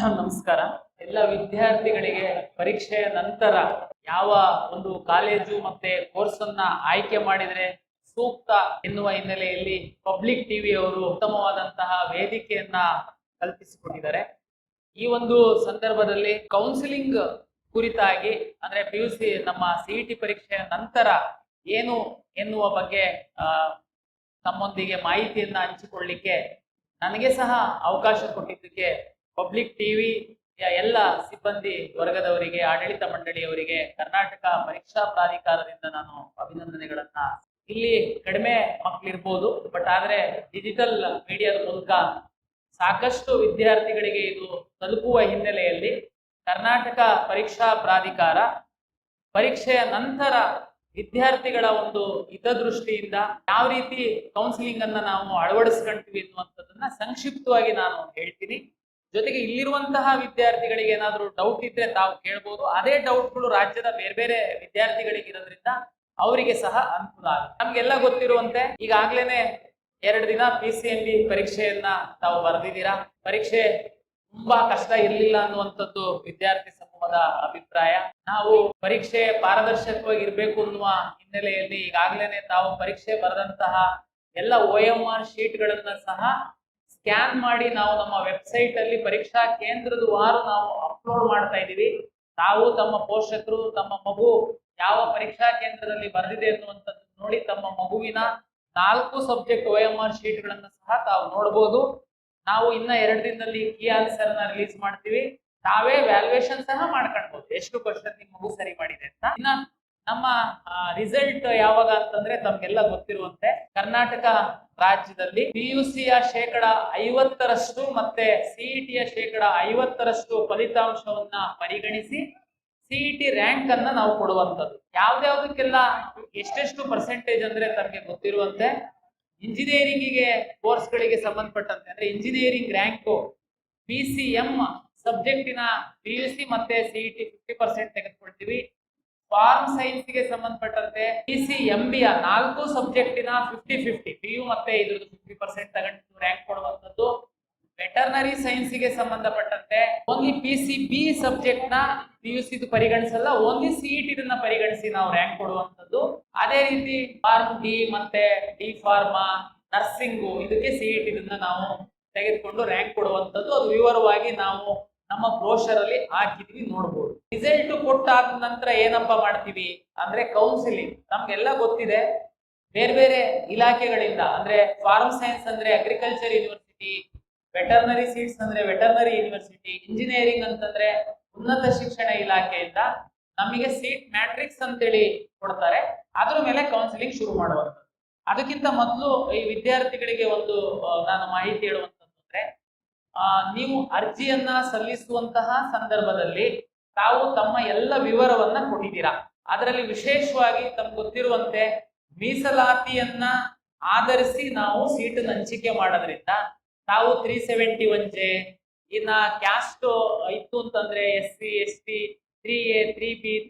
ನಮಸ್ಕಾರ. ಎಲ್ಲ ವಿದ್ಯಾರ್ಥಿಗಳಿಗೆ ಪರೀಕ್ಷೆಯ ನಂತರ ಯಾವ ಒಂದು ಕಾಲೇಜು ಮತ್ತೆ ಕೋರ್ಸ್ ಅನ್ನ ಆಯ್ಕೆ ಮಾಡಿದ್ರೆ ಸೂಕ್ತ ಎನ್ನುವ ಹಿನ್ನೆಲೆಯಲ್ಲಿ ಪಬ್ಲಿಕ್ ಟಿವಿ ಅವರು ಉತ್ತಮವಾದಂತಹ ವೇದಿಕೆಯನ್ನ ಕಲ್ಪಿಸಿಕೊಟ್ಟಿದ್ದಾರೆ. ಈ ಒಂದು ಸಂದರ್ಭದಲ್ಲಿ ಕೌನ್ಸಿಲಿಂಗ್ ಕುರಿತಾಗಿ ಅಂದ್ರೆ PUC ನಮ್ಮ CET ಪರೀಕ್ಷೆಯ ನಂತರ ಏನು ಎನ್ನುವ ಬಗ್ಗೆ ತಮ್ಮೊಂದಿಗೆ ಮಾಹಿತಿಯನ್ನ ಹಂಚಿಕೊಳ್ಳಿಕ್ಕೆ ನನಗೆ ಸಹ ಅವಕಾಶ ಕೊಟ್ಟಿದ್ದಕ್ಕೆ ಪಬ್ಲಿಕ್ ಟಿವಿ ಎಲ್ಲ ಸಿಬ್ಬಂದಿ ವರ್ಗದವರಿಗೆ, ಆಡಳಿತ ಮಂಡಳಿಯವರಿಗೆ, ಕರ್ನಾಟಕ ಪರೀಕ್ಷಾ ಪ್ರಾಧಿಕಾರದಿಂದ ನಾನು ಅಭಿನಂದನೆಗಳನ್ನ. ಇಲ್ಲಿ ಕಡಿಮೆ ಮಕ್ಕಳಿರ್ಬೋದು, ಬಟ್ ಆದ್ರೆ ಡಿಜಿಟಲ್ ಮೀಡಿಯಾದ ಮೂಲಕ ಸಾಕಷ್ಟು ವಿದ್ಯಾರ್ಥಿಗಳಿಗೆ ಇದು ತಲುಪುವ ಹಿನ್ನೆಲೆಯಲ್ಲಿ ಕರ್ನಾಟಕ ಪರೀಕ್ಷಾ ಪ್ರಾಧಿಕಾರ ಪರೀಕ್ಷೆಯ ನಂತರ ವಿದ್ಯಾರ್ಥಿಗಳ ಒಂದು ಹಿತದೃಷ್ಟಿಯಿಂದ ಯಾವ ರೀತಿ ಕೌನ್ಸಿಲಿಂಗ್ ಅನ್ನ ನಾವು ಅಳವಡಿಸ್ಕೊಂತೀವಿ ಅನ್ನುವಂಥದ್ದನ್ನ ಸಂಕ್ಷಿಪ್ತವಾಗಿ ನಾನು ಹೇಳ್ತೀನಿ. ಜೊತೆಗೆ ಇಲ್ಲಿರುವಂತಹ ವಿದ್ಯಾರ್ಥಿಗಳಿಗೆ ಏನಾದರೂ ಡೌಟ್ ಇದ್ರೆ ತಾವು ಕೇಳ್ಬೋದು. ಅದೇ ಡೌಟ್ಗಳು ರಾಜ್ಯದ ಬೇರೆ ಬೇರೆ ವಿದ್ಯಾರ್ಥಿಗಳಿಗೆ ಇರೋದ್ರಿಂದ ಅವರಿಗೆ ಸಹ ಅನುಕೂಲ ಆಗುತ್ತೆ. ನಮ್ಗೆಲ್ಲ ಗೊತ್ತಿರುವಂತೆ ಈಗಾಗ್ಲೇನೆ 2 ದಿನ PCMB ಪರೀಕ್ಷೆಯನ್ನ ತಾವು ಬರೆದಿದ್ದೀರಾ. ಪರೀಕ್ಷೆ ತುಂಬಾ ಕಷ್ಟ ಇರಲಿಲ್ಲ ಅನ್ನುವಂಥದ್ದು ವಿದ್ಯಾರ್ಥಿ ಸಮೂಹದ ಅಭಿಪ್ರಾಯ. ನಾವು ಪರೀಕ್ಷೆ ಪಾರದರ್ಶಕವಾಗಿ ಇರಬೇಕು ಅನ್ನುವ ಹಿನ್ನೆಲೆಯಲ್ಲಿ ಈಗಾಗ್ಲೇನೆ ತಾವು ಪರೀಕ್ಷೆ ಬರೆದಂತಹ ಎಲ್ಲ OMR ಶೀಟ್ಗಳನ್ನ ಸಹ ಸ್ಕ್ಯಾನ್ ಮಾಡಿ ನಾವು ನಮ್ಮ ವೆಬ್ಸೈಟ್ ಅಲ್ಲಿ ಪರೀಕ್ಷಾ ಕೇಂದ್ರದ ವಾರು ನಾವು ಅಪ್ಲೋಡ್ ಮಾಡ್ತಾ ಇದ್ದೀವಿ. ತಾವು ತಮ್ಮ ಪೋಷಕರು ತಮ್ಮ ಮಗು ಯಾವ ಪರೀಕ್ಷಾ ಕೇಂದ್ರದಲ್ಲಿ ಬರೆದಿದೆ ಅನ್ನುವಂಥದ್ದು ನೋಡಿ ತಮ್ಮ ಮಗುವಿನ 4 ಸಬ್ಜೆಕ್ಟ್ OMR ಶೀಟ್ಗಳನ್ನ ಸಹ ತಾವು ನೋಡಬಹುದು. ನಾವು ಇನ್ನ 2 ದಿನದಲ್ಲಿ ಕೀ ಆನ್ಸರ್ ನ ರಿಲೀಸ್ ಮಾಡ್ತೀವಿ. ತಾವೇ ವ್ಯಾಲ್ಯೂಯೇಷನ್ ಸಹ ಮಾಡ್ಕೊಳ್ಬಹುದು, ಎಷ್ಟು ಕ್ವಶನ್ ನಿಮ್ಮ ಮಗು ಸರಿ ಮಾಡಿದೆ ಅಂತ. ಇನ್ನ ನಮ್ಮ ರಿಸಲ್ಟ್ ಯಾವಾಗ ಅಂತಂದ್ರೆ ತಮ್ಗೆಲ್ಲ ಗೊತ್ತಿರುವಂತೆ ಕರ್ನಾಟಕ ರಾಜ್ಯದಲ್ಲಿ PUCಯ 50% ಮತ್ತೆ CETಯ 50% ಫಲಿತಾಂಶವನ್ನ ಪರಿಗಣಿಸಿ CET ರ್ಯಾಂಕ್ ಅನ್ನ ನಾವು ಕೊಡುವಂಥದ್ದು. ಯಾವ್ದಾವ್ದಕ್ಕೆಲ್ಲ ಎಷ್ಟೆಷ್ಟು ಪರ್ಸೆಂಟೇಜ್ ಅಂದ್ರೆ ತಮಗೆ ಗೊತ್ತಿರುವಂತೆ ಇಂಜಿನಿಯರಿಂಗಿಗೆ ಕೋರ್ಸ್ಗಳಿಗೆ ಸಂಬಂಧಪಟ್ಟಂತೆ ಅಂದ್ರೆ ಇಂಜಿನಿಯರಿಂಗ್ ರ್ಯಾಂಕು PCM ಸಬ್ಜೆಕ್ಟಿನ PUC ಮತ್ತೆ CET 50% ತೆಗೆದುಕೊಳ್ತೀವಿ. ಫಾರ್ಮ್ ಸೈನ್ಸ್ಗೆ ಸಂಬಂಧಪಟ್ಟಂತೆ PCMBಯ 4 ಸಬ್ಜೆಕ್ಟಿನ 50-50 PU ಮತ್ತೆ ಇದ್ರದ್ದು 50% ತಗೊಂಡು ರ್ಯಾಂಕ್ ಕೊಡುವಂಥದ್ದು. ವೆಟರ್ನರಿ ಸೈನ್ಸ್ಗೆ ಸಂಬಂಧಪಟ್ಟಂತೆ ಓನ್ಲಿ PCB ಸಬ್ಜೆಕ್ಟ್ ನ PUC ಪರಿಗಣಿಸಲ್ಲ, ಓನ್ಲಿ CET ಇದನ್ನ ಪರಿಗಣಿಸಿ ನಾವು ರ್ಯಾಂಕ್ ಕೊಡುವಂಥದ್ದು. ಅದೇ ರೀತಿ ಫಾರ್ಮ್ ಡಿ ಮತ್ತೆ ಡಿ ಫಾರ್ಮಾ ನರ್ಸಿಂಗು ಇದಕ್ಕೆ CET ಇದನ್ನ ನಾವು ತೆಗೆದುಕೊಂಡು ರ್ಯಾಂಕ್ ಕೊಡುವಂಥದ್ದು. ಅದು ವಿವರವಾಗಿ ನಾವು ನಮ್ಮ ಬ್ರೋಷರ್ ಅಲ್ಲಿ ಹಾಕಿದ್ವಿ, ನೋಡ್ಬೋದು. ರಿಸಲ್ಟ್ ಕೊಟ್ಟಾದ ನಂತರ ಏನಪ್ಪಾ ಮಾಡ್ತೀವಿ ಅಂದ್ರೆ ಕೌನ್ಸಿಲಿಂಗ್. ನಮ್ಗೆಲ್ಲ ಗೊತ್ತಿದೆ ಬೇರೆ ಬೇರೆ ಇಲಾಖೆಗಳಿಂದ ಅಂದ್ರೆ ಫಾರ್ಮ್ ಸೈನ್ಸ್ ಅಂದ್ರೆ ಅಗ್ರಿಕಲ್ಚರ್ ಯೂನಿವರ್ಸಿಟಿ, ವೆಟರ್ನರಿ ಸೀಟ್ಸ್ ಅಂದ್ರೆ ವೆಟರ್ನರಿ ಯೂನಿವರ್ಸಿಟಿ, ಇಂಜಿನಿಯರಿಂಗ್ ಅಂತಂದ್ರೆ ಉನ್ನತ ಶಿಕ್ಷಣ ಇಲಾಖೆಯಿಂದ ನಮಗೆ ಸೀಟ್ ಮ್ಯಾಟ್ರಿಕ್ಸ್ ಅಂತೇಳಿ ಕೊಡ್ತಾರೆ. ಅದ್ರ ಮೇಲೆ ಕೌನ್ಸಿಲಿಂಗ್ ಶುರು ಮಾಡುವಂಥದ್ದು. ಅದಕ್ಕಿಂತ ಮೊದಲು ಈ ವಿದ್ಯಾರ್ಥಿಗಳಿಗೆ ಒಂದು ನಾನು ಮಾಹಿತಿ ಹೇಳುವಂಥದ್ದು ಅಂದ್ರೆ ನೀವು ಅರ್ಜಿಯನ್ನ ಸಲ್ಲಿಸುವಂತಹ ಸಂದರ್ಭದಲ್ಲಿ ತಾವು ತಮ್ಮ ಎಲ್ಲ ವಿವರವನ್ನ ಕೊಟ್ಟಿದ್ದೀರಾ. ಅದರಲ್ಲಿ ವಿಶೇಷವಾಗಿ ತಮ್ಗೆ ಗೊತ್ತಿರುವಂತೆ ಮೀಸಲಾತಿಯನ್ನ ಆಧರಿಸಿ ನಾವು ಸೀಟನ್ನ ಹಂಚಿಕೆ ಮಾಡೋದ್ರಿಂದ ತಾವು 371J, ಇನ್ನ ಕ್ಯಾಸ್ಟ್ ಇತ್ತು ಅಂತಂದ್ರೆ SC ST 3A 3B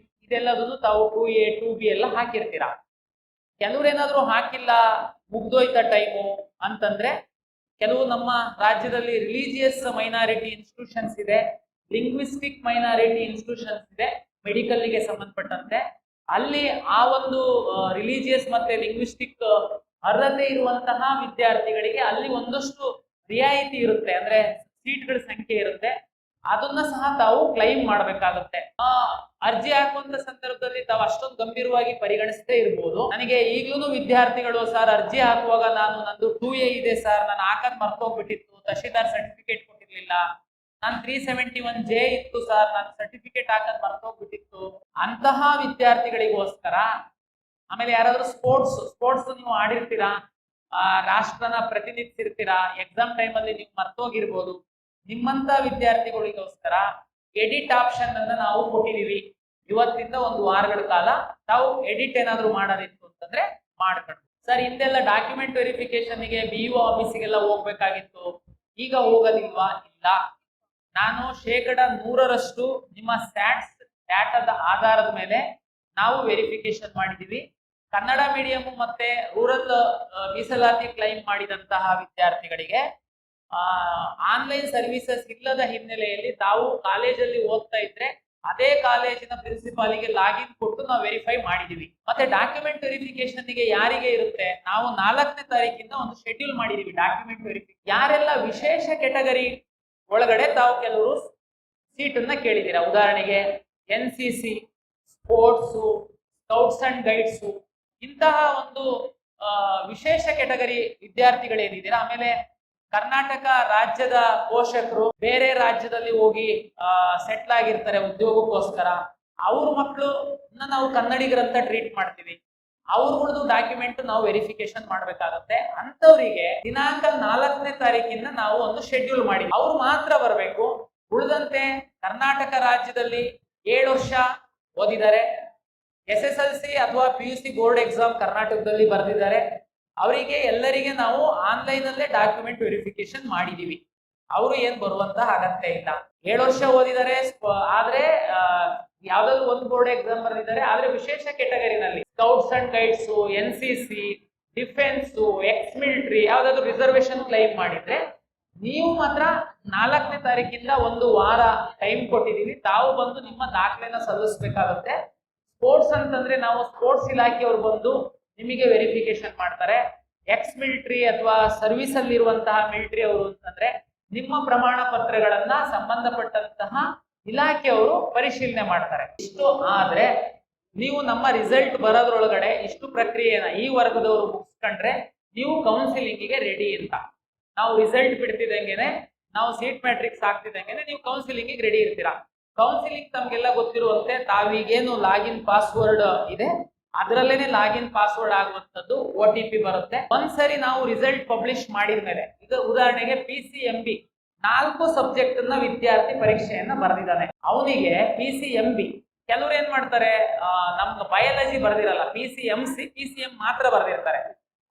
ಇದೆಲ್ಲದನ್ನು ತಾವು 2A 2B ಎಲ್ಲ ಹಾಕಿರ್ತೀರಾ. ಕೆಲವ್ರೇನಾದ್ರೂ ಹಾಕಿಲ್ಲ, ಮುಗ್ದೋಯ್ತ ಟೈಮು ಅಂತಂದ್ರೆ ಕೆಲವು ನಮ್ಮ ರಾಜ್ಯದಲ್ಲಿ ರಿಲಿಜಿಯಸ್ ಮೈನಾರಿಟಿ ಇನ್ಸ್ಟಿಟ್ಯೂಷನ್ಸ್ ಇದೆ, ಲಿಂಗ್ವಿಸ್ಟಿಕ್ ಮೈನಾರಿಟಿ ಇನ್ಸ್ಟಿಟ್ಯೂಷನ್ಸ್ ಇದೆ ಮೆಡಿಕಲ್ಗೆ ಸಂಬಂಧಪಟ್ಟಂತೆ. ಅಲ್ಲಿ ಆ ಒಂದು ರಿಲಿಜಿಯಸ್ ಮತ್ತೆ ಲಿಂಗ್ವಿಸ್ಟಿಕ್ ಅರ್ಹತೆ ಇರುವಂತಹ ವಿದ್ಯಾರ್ಥಿಗಳಿಗೆ ಅಲ್ಲಿ ಒಂದಷ್ಟು ರಿಯಾಯಿತಿ ಇರುತ್ತೆ, ಅಂದ್ರೆ ಸೀಟ್ಗಳ ಸಂಖ್ಯೆ ಇರುತ್ತೆ. ಅದನ್ನ ಸಹ ತಾವು ಕ್ಲೈಮ್ ಮಾಡ್ಬೇಕಾಗುತ್ತೆ. ಅರ್ಜಿ ಹಾಕುವಂತ ಸಂದರ್ಭದಲ್ಲಿ ತಾವು ಅಷ್ಟೊಂದು ಗಂಭೀರವಾಗಿ ಪರಿಗಣಿಸದೇ ಇರ್ಬೋದು. ನನಗೆ ಈಗ್ಲೂ ವಿದ್ಯಾರ್ಥಿಗಳು ಸರ್ ಅರ್ಜಿ ಹಾಕುವಾಗ ನಂದು 2A ಇದೆ ಸರ್, ನಾನು ಹಾಕದ್ ಮರ್ತೋಗ್ಬಿಟ್ಟಿತ್ತು, ತಹಶೀಲ್ದಾರ್ ಸರ್ಟಿಫಿಕೇಟ್ ಕೊಟ್ಟಿರ್ಲಿಲ್ಲ, ನಾನು 371J ಇತ್ತು ಸರ್, ನಾನು ಸರ್ಟಿಫಿಕೇಟ್ ಹಾಕದ್ ಮರ್ತೋಗ್ಬಿಟ್ಟಿತ್ತು ಅಂತಹ ವಿದ್ಯಾರ್ಥಿಗಳಿಗೋಸ್ಕರ. ಆಮೇಲೆ ಯಾರಾದ್ರೂ ಸ್ಪೋರ್ಟ್ಸ್ ನೀವು ಆಡಿರ್ತೀರಾ, ರಾಷ್ಟ್ರನ ಪ್ರತಿನಿಧಿಸಿರ್ತೀರಾ, ಎಕ್ಸಾಮ್ ಟೈಮಲ್ಲಿ ನೀವು ಮರ್ತೋಗಿರ್ಬೋದು. ನಿಮ್ಮಂತ ವಿದ್ಯಾರ್ಥಿಗಳಿಗೋಸ್ಕರ ಎಡಿಟ್ ಆಪ್ಷನ್ ಅನ್ನ ನಾವು ಕೊಟ್ಟಿದೀವಿ. ಇವತ್ತಿಂದ 1 ವಾರಗಳ ಕಾಲ ತಾವು ಎಡಿಟ್ ಏನಾದ್ರು ಮಾಡೋದಿತ್ತು ಅಂತಂದ್ರೆ ಮಾಡ್ಕೊಂಡು. ಸರ್ ಹಿಂದೆಲ್ಲ ಡಾಕ್ಯುಮೆಂಟ್ ವೆರಿಫಿಕೇಶನ್ಗೆ BO ಆಫೀಸಿಗೆಲ್ಲ ಹೋಗ್ಬೇಕಾಗಿತ್ತು, ಈಗ ಹೋಗೋದಿಲ್ವಾ? ಇಲ್ಲ, ನಾನು 100% ನಿಮ್ಮ ಸ್ಟ್ಯಾಟ್ಸ್ ಡಾಟಾದ ಆಧಾರದ ಮೇಲೆ ನಾವು ವೆರಿಫಿಕೇಶನ್ ಮಾಡಿದೀವಿ. ಕನ್ನಡ ಮೀಡಿಯಂ ಮತ್ತೆ ರೂರಲ್ ಮೀಸಲಾತಿ ಕ್ಲೈಮ್ ಮಾಡಿದಂತಹ ವಿದ್ಯಾರ್ಥಿಗಳಿಗೆ ಆನ್ಲೈನ್ ಸರ್ವಿಸಸ್ ಇಲ್ಲದ ಹಿನ್ನೆಲೆಯಲ್ಲಿ ತಾವು ಕಾಲೇಜಲ್ಲಿ ಓದ್ತಾ ಇದ್ರೆ ಅದೇ ಕಾಲೇಜಿನ ಪ್ರಿನ್ಸಿಪಾಲಿಗೆ ಲಾಗಿನ್ ಕೊಟ್ಟು ನಾವು ವೆರಿಫೈ ಮಾಡಿದೀವಿ. ಮತ್ತೆ ಡಾಕ್ಯುಮೆಂಟ್ ವೆರಿಫಿಕೇಶನ್ ಗೆ ಯಾರಿಗೆ ಇರುತ್ತೆ, ನಾವು 4ನೇ ತಾರೀಕಿಂದ ಒಂದು ಶೆಡ್ಯೂಲ್ ಮಾಡಿದೀವಿ ಡಾಕ್ಯುಮೆಂಟ್ ವೆರಿಫಿಕೇಶನ್. ಯಾರೆಲ್ಲ ವಿಶೇಷ ಕೆಟಗರಿ ಒಳಗಡೆ ತಾವು ಕೆಲವರು ಸೀಟನ್ನ ಕೇಳಿದ್ದೀರಾ, ಉದಾಹರಣೆಗೆ NCC, sports, scouts and guides, ಇಂತಹ ಒಂದು ವಿಶೇಷ ಕೆಟಗರಿ ವಿದ್ಯಾರ್ಥಿಗಳೇನಿದ್ದೀರಾ, ಆಮೇಲೆ ಕರ್ನಾಟಕ ರಾಜ್ಯದ ಪೋಷಕರು ಬೇರೆ ರಾಜ್ಯದಲ್ಲಿ ಹೋಗಿ ಸೆಟ್ಲ್ ಆಗಿರ್ತಾರೆ ಉದ್ಯೋಗಕ್ಕೋಸ್ಕರ, ಅವ್ರ ಮಕ್ಕಳು ನಾವು ಕನ್ನಡಿಗರಂತ ಟ್ರೀಟ್ ಮಾಡ್ತೀವಿ, ಅವ್ರಗಳದ್ದು ಡಾಕ್ಯುಮೆಂಟ್ ನಾವು ವೆರಿಫಿಕೇಶನ್ ಮಾಡ್ಬೇಕಾಗತ್ತೆ. ಅಂತವರಿಗೆ ದಿನಾಂಕ 4ನೇ ತಾರೀಕಿಂದ ನಾವು ಒಂದು ಶೆಡ್ಯೂಲ್ ಮಾಡಿ ಅವ್ರು ಮಾತ್ರ ಬರಬೇಕು. ಉಳಿದಂತೆ ಕರ್ನಾಟಕ ರಾಜ್ಯದಲ್ಲಿ 7 ವರ್ಷ ಓದಿದ್ದಾರೆ, SSLC ಅಥವಾ PUC ಬೋರ್ಡ್ ಎಕ್ಸಾಮ್ ಕರ್ನಾಟಕದಲ್ಲಿ ಬರೆದಿದ್ದಾರೆ, ಅವರಿಗೆ ಎಲ್ಲರಿಗೆ ನಾವು ಆನ್ಲೈನ್ ಅಲ್ಲೇ ಡಾಕ್ಯುಮೆಂಟ್ ವೆರಿಫಿಕೇಶನ್ ಮಾಡಿದೀವಿ. ಅವರು ಏನ್ ಬರುವಂತ ಅಗತ್ಯ ಇಲ್ಲ. 7 ವರ್ಷ ಓದಿದ್ದಾರೆ, ಆದ್ರೆ ಯಾವ್ದಾದ್ರು ಒಂದು ಬೋರ್ಡ್ ಎಕ್ಸಾಮ್ ಬರೆದಿದ್ದಾರೆ, ಆದ್ರೆ ವಿಶೇಷ ಕೆಟಗರಿನಲ್ಲಿ scouts and guides, NCC, defence, ex military ಯಾವ್ದಾದ್ರು ರಿಸರ್ವೇಶನ್ ಕ್ಲೈಮ್ ಮಾಡಿದ್ರೆ ನೀವು ಮಾತ್ರ 4ನೇ ತಾರೀಕಿಂದ ಒಂದು ವಾರ ಟೈಮ್ ಕೊಟ್ಟಿದೀವಿ, ತಾವು ಬಂದು ನಿಮ್ಮ ದಾಖಲೆನ ಸಲ್ಲಿಸಬೇಕಾಗುತ್ತೆ. ಸ್ಪೋರ್ಟ್ಸ್ ಅಂತಂದ್ರೆ ನಾವು ಸ್ಪೋರ್ಟ್ಸ್ ಇಲಾಖೆಯವರು ಬಂದು ನಿಮಗೆ ವೆರಿಫಿಕೇಶನ್ ಮಾಡ್ತಾರೆ. ಎಕ್ಸ್ ಮಿಲಿಟರಿ ಅಥವಾ ಸರ್ವಿಸ್ ಅಲ್ಲಿ ಇರುವಂತಹ ಮಿಲಿಟರಿ ಅವರು ಅಂತಂದ್ರೆ ನಿಮ್ಮ ಪ್ರಮಾಣ ಪತ್ರಗಳನ್ನ ಸಂಬಂಧಪಟ್ಟಂತಹ ಇಲಾಖೆಯವರು ಪರಿಶೀಲನೆ ಮಾಡ್ತಾರೆ. ಇಷ್ಟು ಆದ್ರೆ ನೀವು ನಮ್ಮ ರಿಸಲ್ಟ್ ಬರೋದ್ರೊಳಗಡೆ ಇಷ್ಟು ಪ್ರಕ್ರಿಯೆನ ಈ ವರ್ಗದವರು ಮುಗಿಸ್ಕೊಂಡ್ರೆ ನೀವು ಕೌನ್ಸಿಲಿಂಗಿಗೆ ರೆಡಿ ಅಂತ. ನಾವು ರಿಸಲ್ಟ್ ಬಿಡ್ತಿದ್ದಂಗೆನೆ, ನಾವು ಸೀಟ್ ಮ್ಯಾಟ್ರಿಕ್ಸ್ ಆಗ್ತಿದ್ದಂಗೆನೆ ನೀವು ಕೌನ್ಸಿಲಿಂಗಿಗೆ ರೆಡಿ ಇರ್ತೀರಾ. ಕೌನ್ಸಿಲಿಂಗ್ ತಮ್ಗೆಲ್ಲ ಗೊತ್ತಿರುವಂತೆ ತಾವೀಗೇನು ಲಾಗಿನ್ ಪಾಸ್ವರ್ಡ್ ಇದೆ ಅದರಲ್ಲೇನೆ ಲಾಗಿನ್ ಪಾಸ್ವರ್ಡ್ ಆಗುವಂತದ್ದು OTP ಬರುತ್ತೆ. ಒಂದ್ಸರಿ ನಾವು ರಿಸಲ್ಟ್ ಪಬ್ಲಿಷ್ ಮಾಡಿದ್ಮೇಲೆ, ಈಗ ಉದಾಹರಣೆಗೆ PCMB 4 ಸಬ್ಜೆಕ್ಟ್ ನ ವಿದ್ಯಾರ್ಥಿ ಪರೀಕ್ಷೆಯನ್ನ ಬರೆದಿದ್ದಾನೆ, ಅವನಿಗೆ PCMB ಕೆಲವ್ರು ಏನ್ ಮಾಡ್ತಾರೆ, ನಮ್ಗೆ ಬಯಾಲಜಿ ಬರೆದಿರಲ್ಲ, PCMC PCM ಮಾತ್ರ ಬರೆದಿರ್ತಾರೆ,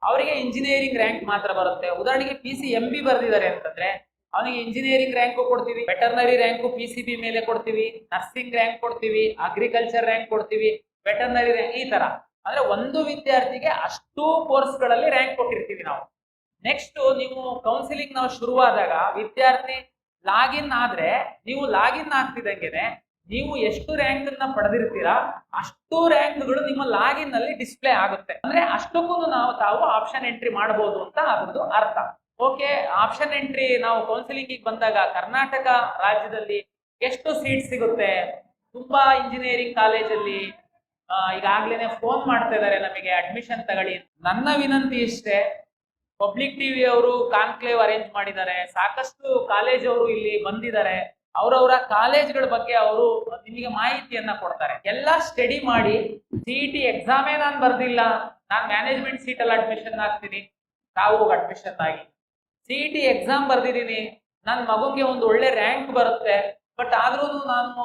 ಅವರಿಗೆ ಇಂಜಿನಿಯರಿಂಗ್ ರ್ಯಾಂಕ್ ಮಾತ್ರ ಬರುತ್ತೆ. ಉದಾಹರಣೆಗೆ PCMB ಬರೆದಿದ್ದಾರೆ ಅಂತಂದ್ರೆ ಅವನಿಗೆ ಇಂಜಿನಿಯರಿಂಗ್ ರ್ಯಾಂಕು ಕೊಡ್ತೀವಿ, ವೆಟರ್ನರಿ ರ್ಯಾಂಕು PCB ಮೇಲೆ ಕೊಡ್ತೀವಿ, ನರ್ಸಿಂಗ್ ರ್ಯಾಂಕ್ ಕೊಡ್ತೀವಿ, ಅಗ್ರಿಕಲ್ಚರ್ ರ್ಯಾಂಕ್ ಕೊಡ್ತೀವಿ, ವೆಟರ್ನರಿ ರ್ಯಾಂಕ್, ಈ ತರ. ಅಂದ್ರೆ ಒಂದು ವಿದ್ಯಾರ್ಥಿಗೆ ಅಷ್ಟು ಕೋರ್ಸ್ಗಳಲ್ಲಿ ರ್ಯಾಂಕ್ ಕೊಟ್ಟಿರ್ತೀವಿ ನಾವು. ನೆಕ್ಸ್ಟ್ ನೀವು ಕೌನ್ಸಿಲಿಂಗ್ ನಾವು ಶುರುವಾದಾಗ ವಿದ್ಯಾರ್ಥಿ ಲಾಗಿನ್ ಆದ್ರೆ, ನೀವು ಲಾಗಿನ್ ಆಗ್ತಿದ್ದಂಗೆನೆ ನೀವು ಎಷ್ಟು ರ್ಯಾಂಕ್ ಅನ್ನ ಪಡೆದಿರ್ತೀರಾ ಅಷ್ಟು ರ್ಯಾಂಕ್ಗಳು ನಿಮ್ಮ ಲಾಗಿನ್ ನಲ್ಲಿ ಡಿಸ್ಪ್ಲೇ ಆಗುತ್ತೆ. ಅಂದ್ರೆ ಅಷ್ಟಕ್ಕೂ ತಾವು ಆಪ್ಷನ್ ಎಂಟ್ರಿ ಮಾಡಬಹುದು ಅಂತ ಅದ್ರದ್ದು ಅರ್ಥ. ಓಕೆ, ಆಪ್ಷನ್ ಎಂಟ್ರಿ ನಾವು ಕೌನ್ಸಿಲಿಂಗ್ ಬಂದಾಗ ಕರ್ನಾಟಕ ರಾಜ್ಯದಲ್ಲಿ ಎಷ್ಟು ಸೀಟ್ ಸಿಗುತ್ತೆ, ತುಂಬಾ ಇಂಜಿನಿಯರಿಂಗ್ ಕಾಲೇಜಲ್ಲಿ ಈಗಾಗ್ಲೇನೆ ಫೋನ್ ಮಾಡ್ತಾ ಇದ್ದಾರೆ ನಮಗೆ ಅಡ್ಮಿಷನ್ ತಗೊಳ್ಳಿ. ನನ್ನ ವಿನಂತಿ ಇಷ್ಟೇ, ಪಬ್ಲಿಕ್ ಟಿವಿ ಅವರು ಕಾನ್ಕ್ಲೇವ್ ಅರೇಂಜ್ ಮಾಡಿದ್ದಾರೆ, ಸಾಕಷ್ಟು ಕಾಲೇಜ್ ಅವರು ಇಲ್ಲಿ ಬಂದಿದ್ದಾರೆ, ಅವರವರ ಕಾಲೇಜ್ಗಳ ಬಗ್ಗೆ ಅವರು ನಿಮಗೆ ಮಾಹಿತಿಯನ್ನ ಕೊಡ್ತಾರೆ. ಎಲ್ಲ ಸ್ಟಡಿ ಮಾಡಿ CET ಎಕ್ಸಾಮೇ ನಾನು ಬರ್ದಿಲ್ಲ, ನಾನು ಮ್ಯಾನೇಜ್ಮೆಂಟ್ ಸೀಟ್ ಅಲ್ಲಿ ಅಡ್ಮಿಷನ್ ಆಗ್ತೀನಿ, ತಾವು ಅಡ್ಮಿಷನ್ ಆಗಿ. CET ಎಕ್ಸಾಮ್ ಬರ್ದಿದ್ದೀನಿ, ನನ್ನ ಮಗುಗೆ ಒಂದು ಒಳ್ಳೆ ರ್ಯಾಂಕ್ ಬರುತ್ತೆ, ಬಟ್ ಆದ್ರೂ ನಾನು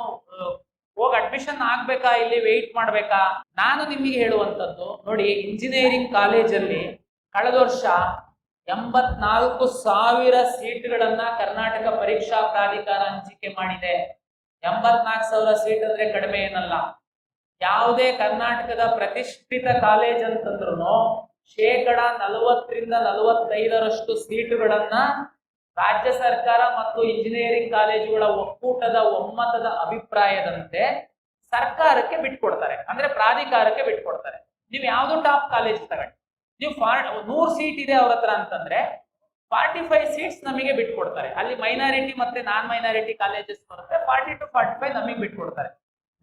ಹೋಗಿ ಅಡ್ಮಿಷನ್ ಆಗ್ಬೇಕಾ, ಇಲ್ಲಿ ವೆಯ್ಟ್ ಮಾಡ್ಬೇಕಾ? ನಾನು ನಿಮಗೆ ಹೇಳುವಂತದ್ದು ನೋಡಿ, ಇಂಜಿನಿಯರಿಂಗ್ ಕಾಲೇಜಲ್ಲಿ ಕಳೆದ ವರ್ಷ 84,000 ಸೀಟ್ಗಳನ್ನ ಕರ್ನಾಟಕ ಪರೀಕ್ಷಾ ಪ್ರಾಧಿಕಾರ ಹಂಚಿಕೆ ಮಾಡಿದೆ. 84,000 ಸೀಟ್ ಅಂದ್ರೆ ಕಡಿಮೆ ಏನಲ್ಲ. ಯಾವುದೇ ಕರ್ನಾಟಕದ ಪ್ರತಿಷ್ಠಿತ ಕಾಲೇಜ್ ಅಂತಂದ್ರು 40% ರಿಂದ 45% ಸೀಟುಗಳನ್ನ ರಾಜ್ಯ ಸರ್ಕಾರ ಮತ್ತು ಇಂಜಿನಿಯರಿಂಗ್ ಕಾಲೇಜುಗಳ ಒಕ್ಕೂಟದ ಒಮ್ಮತದ ಅಭಿಪ್ರಾಯದಂತೆ ಸರ್ಕಾರಕ್ಕೆ ಬಿಟ್ಕೊಡ್ತಾರೆ, ಅಂದ್ರೆ ಪ್ರಾಧಿಕಾರಕ್ಕೆ ಬಿಟ್ಕೊಡ್ತಾರೆ. ನೀವು ಯಾವ್ದು ಟಾಪ್ ಕಾಲೇಜ್ ತಗೊಂಡು ನೀವು 100 ಸೀಟ್ ಇದೆ ಅವ್ರ ಹತ್ರ ಅಂತಂದ್ರೆ 45 ಸೀಟ್ಸ್ ನಮಗೆ ಬಿಟ್ಕೊಡ್ತಾರೆ. ಅಲ್ಲಿ ಮೈನಾರಿಟಿ ಮತ್ತೆ ನಾನ್ ಮೈನಾರಿಟಿ ಕಾಲೇಜಸ್ ಬರುತ್ತೆ, 40 to 45 ನಮಗೆ ಬಿಟ್ಕೊಡ್ತಾರೆ.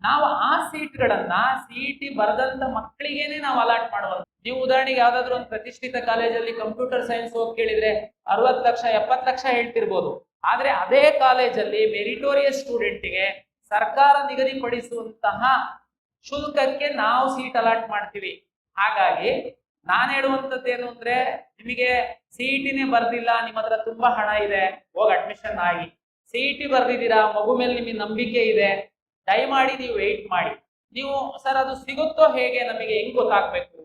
ನಾವು ಆ ಸೀಟ್ಗಳನ್ನ CET ಬರೆದಂತ ಮಕ್ಕಳಿಗೇನೆ ನಾವು ಅಲಾಟ್ ಮಾಡುವಂತ. ನೀವು ಉದಾಹರಣೆಗೆ ಯಾವ್ದಾದ್ರು ಒಂದು ಪ್ರತಿಷ್ಠಿತ ಕಾಲೇಜಲ್ಲಿ ಕಂಪ್ಯೂಟರ್ ಸೈನ್ಸ್ ಹೋಗಿ ಕೇಳಿದ್ರೆ 60 ಲಕ್ಷ 70 ಲಕ್ಷ ಹೇಳ್ತಿರ್ಬೋದು, ಆದ್ರೆ ಅದೇ ಕಾಲೇಜಲ್ಲಿ ಮೆರಿಟೋರಿಯಸ್ ಸ್ಟೂಡೆಂಟ್ಗೆ ಸರ್ಕಾರ ನಿಗದಿಪಡಿಸುವಂತಹ ಶುಲ್ಕಕ್ಕೆ ನಾವು ಸೀಟ್ ಅಲಾಟ್ ಮಾಡ್ತೀವಿ. ಹಾಗಾಗಿ ನಾನು ಹೇಳುವಂತದ್ದೇನು ಅಂದ್ರೆ, ನಿಮಗೆ CETನೇ ಬರ್ದಿಲ್ಲ, ನಿಮ್ಮ ಹತ್ರ ತುಂಬಾ ಹಣ ಇದೆ, ಹೋಗಿ ಅಡ್ಮಿಷನ್ ಆಗಿ. CET ಬರ್ದಿದ್ದೀರಾ, ಮಗು ಮೇಲೆ ನಿಮಗೆ ನಂಬಿಕೆ ಇದೆ, ದಯಮಾಡಿ ನೀವು ವೆಯ್ಟ್ ಮಾಡಿ. ನೀವು ಸರ್ ಅದು ಸಿಗುತ್ತೋ ಹೇಗೆ, ನಮಗೆ ಹೆಂಗ್ ಗೊತ್ತಾಗ್ಬೇಕು,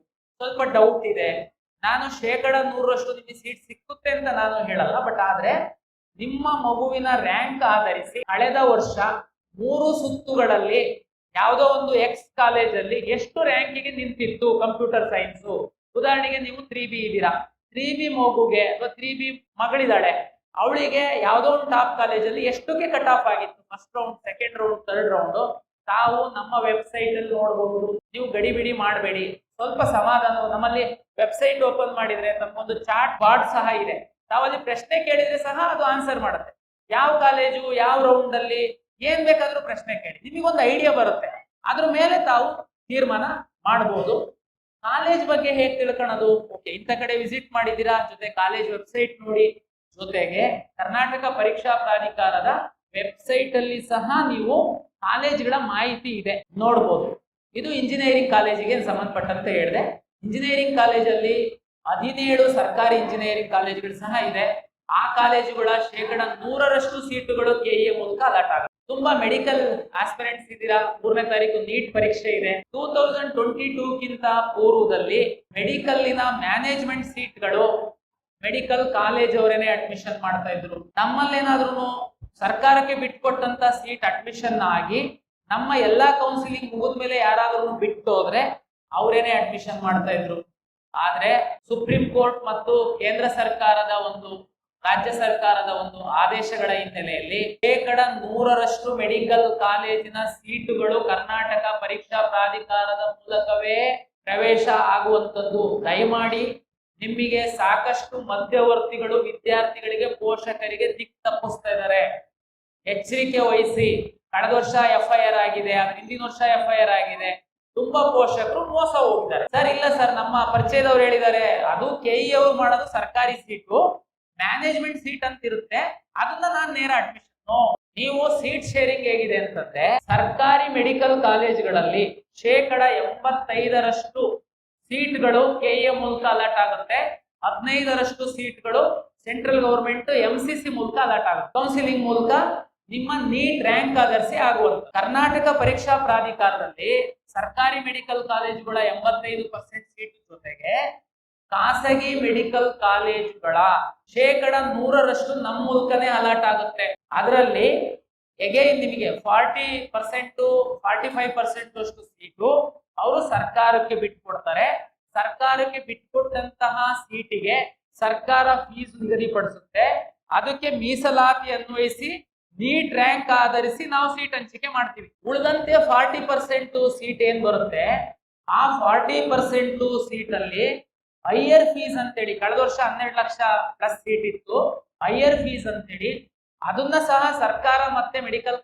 ಸ್ವಲ್ಪ ಡೌಟ್ ಇದೆ. ನಾನು 100% ನಿಮಗೆ ಸೀಟ್ ಸಿಕ್ಕುತ್ತೆ ಅಂತ ನಾನು ಹೇಳಲ್ಲ, ಬಟ್ ಆದ್ರೆ ನಿಮ್ಮ ಮಗುವಿನ ರ್ಯಾಂಕ್ ಆಧರಿಸಿ ಕಳೆದ ವರ್ಷ 3 ಸುತ್ತುಗಳಲ್ಲಿ ಯಾವುದೋ ಒಂದು ಎಕ್ಸ್ ಕಾಲೇಜಲ್ಲಿ ಎಷ್ಟು ರ್ಯಾಂಕಿಗೆ ನಿಂತಿತ್ತು ಕಂಪ್ಯೂಟರ್ ಸೈನ್ಸ್. ಉದಾಹರಣೆಗೆ ನೀವು 3B ಇದ್ದೀರಾ, 3B ಮಗುಗೆ ಅಥವಾ 3B ಮಗಳಿದ್ದಾಳೆ, ಅವಳಿಗೆ ಯಾವ್ದೋ ಒಂದು ಟಾಪ್ ಕಾಲೇಜಲ್ಲಿ ಎಷ್ಟಕ್ಕೆ ಕಟ್ ಆಫ್ ಆಗಿತ್ತು, first round, second round, third round, ತಾವು ನಮ್ಮ ವೆಬ್ಸೈಟ್ ಅಲ್ಲಿ ನೋಡಬಹುದು. ನೀವು ಗಡಿಬಿಡಿ ಮಾಡಬೇಡಿ, ಸ್ವಲ್ಪ ಸಮಾಧಾನ. ನಮ್ಮಲ್ಲಿ ವೆಬ್ಸೈಟ್ ಓಪನ್ ಮಾಡಿದ್ರೆ ತಮ್ಮೊಂದು ಚಾಟ್ ಬಾಟ್ ಸಹ ಇದೆ. ತಾವಲ್ಲಿ ಪ್ರಶ್ನೆ ಕೇಳಿದ್ರೆ ಸಹ ಅದು ಆನ್ಸರ್ ಮಾಡುತ್ತೆ. ಯಾವ ಕಾಲೇಜು, ಯಾವ ರೌಂಡ್ ಅಲ್ಲಿ, ಏನ್ ಬೇಕಾದ್ರೂ ಪ್ರಶ್ನೆ ಕೇಳಿ, ನಿಮಗೊಂದು ಐಡಿಯಾ ಬರುತ್ತೆ. ಅದ್ರ ಮೇಲೆ ತಾವು ತೀರ್ಮಾನ ಮಾಡಬಹುದು. ಕಾಲೇಜ್ ಬಗ್ಗೆ ಹೇಗೆ ತಿಳ್ಕೊಳ್ಳೋದು? ಓಕೆ, ಇಂಥ ಕಡೆ ವಿಸಿಟ್ ಮಾಡಿದ್ದೀರಾ, ಜೊತೆ ಕಾಲೇಜ್ ವೆಬ್ಸೈಟ್ ನೋಡಿ, ಜೊತೆಗೆ ಕರ್ನಾಟಕ ಪರೀಕ್ಷಾ ಪ್ರಾಧಿಕಾರದ ವೆಬ್ಸೈಟ್ ಅಲ್ಲಿ ಸಹ ನೀವು ಕಾಲೇಜ್ಗಳ ಮಾಹಿತಿ ಇದೆ, ನೋಡ್ಬೋದು. ಇದು ಇಂಜಿನಿಯರಿಂಗ್ ಕಾಲೇಜಿಗೆ ಸಂಬಂಧಪಟ್ಟಂತೆ ಹೇಳಿದೆ. ಇಂಜಿನಿಯರಿಂಗ್ ಕಾಲೇಜಲ್ಲಿ 17 ಸರ್ಕಾರಿ ಇಂಜಿನಿಯರಿಂಗ್ ಕಾಲೇಜುಗಳು ಸಹ ಇದೆ. ಆ ಕಾಲೇಜುಗಳ 100% ಸೀಟುಗಳು ಕೆಇಎ ಮೂಲಕ ಅಲಾಟ್ ಆಗುತ್ತೆ. ತುಂಬಾ ಮೆಡಿಕಲ್ ಆಸ್ಪಿರೆಂಟ್ಸ್ ಇದ್ದೀರಾ, 3ನೇ ತಾರೀಕು ನೀಟ್ ಪರೀಕ್ಷೆ ಇದೆ. 2022ಗಿಂತ ಪೂರ್ವದಲ್ಲಿ ಮೆಡಿಕಲ್ನ ಮ್ಯಾನೇಜ್ಮೆಂಟ್ ಸೀಟ್ಗಳು ಮೆಡಿಕಲ್ ಕಾಲೇಜ್ ಅವರೇನೆ ಅಡ್ಮಿಷನ್ ಮಾಡ್ತಾ ಇದ್ರು. ನಮ್ಮಲ್ಲೇನಾದ್ರೂ ಸರ್ಕಾರಕ್ಕೆ ಬಿಟ್ಕೊಟ್ಟಂತ ಸೀಟ್ ಅಡ್ಮಿಷನ್ ಆಗಿ ನಮ್ಮ ಎಲ್ಲಾ ಕೌನ್ಸಿಲಿಂಗ್ ಮುಗಿದ್ಮೇಲೆ ಯಾರಾದ್ರೂ ಬಿಟ್ಟು ಹೋದ್ರೆ ಅವರೇನೆ ಅಡ್ಮಿಷನ್ ಮಾಡ್ತಾ ಇದ್ರು. ಆದ್ರೆ ಸುಪ್ರೀಂ ಕೋರ್ಟ್ ಮತ್ತು ಕೇಂದ್ರ ಸರ್ಕಾರದ ರಾಜ್ಯ ಸರ್ಕಾರದ ಆದೇಶಗಳ ಹಿನ್ನೆಲೆಯಲ್ಲಿ 100% ಮೆಡಿಕಲ್ ಕಾಲೇಜಿನ ಸೀಟುಗಳು ಕರ್ನಾಟಕ ಪರೀಕ್ಷಾ ಪ್ರಾಧಿಕಾರದ ಮೂಲಕವೇ ಪ್ರವೇಶ ಆಗುವಂತದ್ದು. ದಯಮಾಡಿ ನಿಮಗೆ ಸಾಕಷ್ಟು ಮಧ್ಯವರ್ತಿಗಳು ವಿದ್ಯಾರ್ಥಿಗಳಿಗೆ, ಪೋಷಕರಿಗೆ ದಿಕ್ಕು ತಪ್ಪಿಸ್ತಾ ಇದ್ದಾರೆ. ಎಚ್ಚರಿಕೆ ವಹಿಸಿ. ಕಳೆದ ವರ್ಷ FIR ಆಗಿದೆ, ಹಿಂದಿನ ವರ್ಷ FIR ಆಗಿದೆ. ತುಂಬಾ ಪೋಷಕರು ಮೋಸ ಹೋಗಿದ್ದಾರೆ. ಸರ್ ಇಲ್ಲ ಸರ್, ನಮ್ಮ ಪರಿಚಯದವ್ರು ಹೇಳಿದ್ದಾರೆ, ಅದು ಕೆಇ ಅವರು ಮಾಡೋದು ಸರ್ಕಾರಿ ಸೀಟು, ಮ್ಯಾನೇಜ್ಮೆಂಟ್ ಸೀಟ್ ಅಂತ ಇರುತ್ತೆ, ಅದನ್ನ ನಾನು ನೇರ ಅಡ್ಮಿಷನ್. ನೀವು ಸೀಟ್ ಶೇರಿಂಗ್ ಹೇಗಿದೆ ಅಂತಂದ್ರೆ, ಸರ್ಕಾರಿ ಮೆಡಿಕಲ್ ಕಾಲೇಜುಗಳಲ್ಲಿ 85% ಸೀಟ್ಗಳು ಕೆಇಎ ಮೂಲಕ ಅಲಾಟ್ ಆಗುತ್ತೆ. 15% ಸೀಟ್ಗಳು ಸೆಂಟ್ರಲ್ ಗವರ್ಮೆಂಟ್ MCC ಮೂಲಕ ಅಲಾಟ್ ಆಗುತ್ತೆ. ಕೌನ್ಸಿಲಿಂಗ್ ಮೂಲಕ ನಿಮ್ಮ ನೀಟ್ ರ್ಯಾಂಕ್ ಆಧರಿಸಿ ಆಗುವಂತ. ಕರ್ನಾಟಕ ಪರೀಕ್ಷಾ ಪ್ರಾಧಿಕಾರದಲ್ಲಿ ಸರ್ಕಾರಿ ಮೆಡಿಕಲ್ ಕಾಲೇಜುಗಳ 85% ಸೀಟ್ ಜೊತೆಗೆ ಖಾಸಗಿ ಮೆಡಿಕಲ್ ಕಾಲೇಜುಗಳ 100% ನಮ್ಮ ಮೂಲಕನೇ ಅಲಾಟ್ ಆಗುತ್ತೆ. ಅದರಲ್ಲಿ ಎಗೈನ್ ನಿಮಗೆ 40% 45% ಅಷ್ಟು ಸೀಟು ಅವರು ಸರ್ಕಾರಕ್ಕೆ ಬಿಟ್ಕೊಡ್ತಾರೆ. ಸರ್ಕಾರಕ್ಕೆ ಬಿಟ್ಕೊಟ್ಟಂತಹ ಸೀಟಿಗೆ ಸರ್ಕಾರ ಫೀಸ್ ನಿಗದಿಪಡಿಸುತ್ತೆ. ಅದಕ್ಕೆ ಮೀಸಲಾತಿ ಅನ್ವಯಿಸಿ ನೀಟ್ ರ್ಯಾಂಕ್ ಆಧರಿಸಿ ನಾವು ಸೀಟ್ ಹಂಚಿಕೆ ಮಾಡ್ತೀವಿ. ಉಳಿದಂತೆ 40% ಸೀಟ್ ಏನ್ ಬರುತ್ತೆ, ಆ 40% ಸೀಟ್ ಅಲ್ಲಿ ಹೈಯರ್ ಫೀಸ್ ಅಂತೇಳಿ, ಕಳೆದ ವರ್ಷ 12 ಲಕ್ಷ ಪ್ಲಸ್ ಸೀಟ್ ಇತ್ತು, ಹೈಯರ್ ಫೀಸ್ ಅಂತೇಳಿ ಅದನ್ನ ಸಹ ಸರ್ಕಾರ ಮತ್ತೆ ಮೆಡಿಕಲ್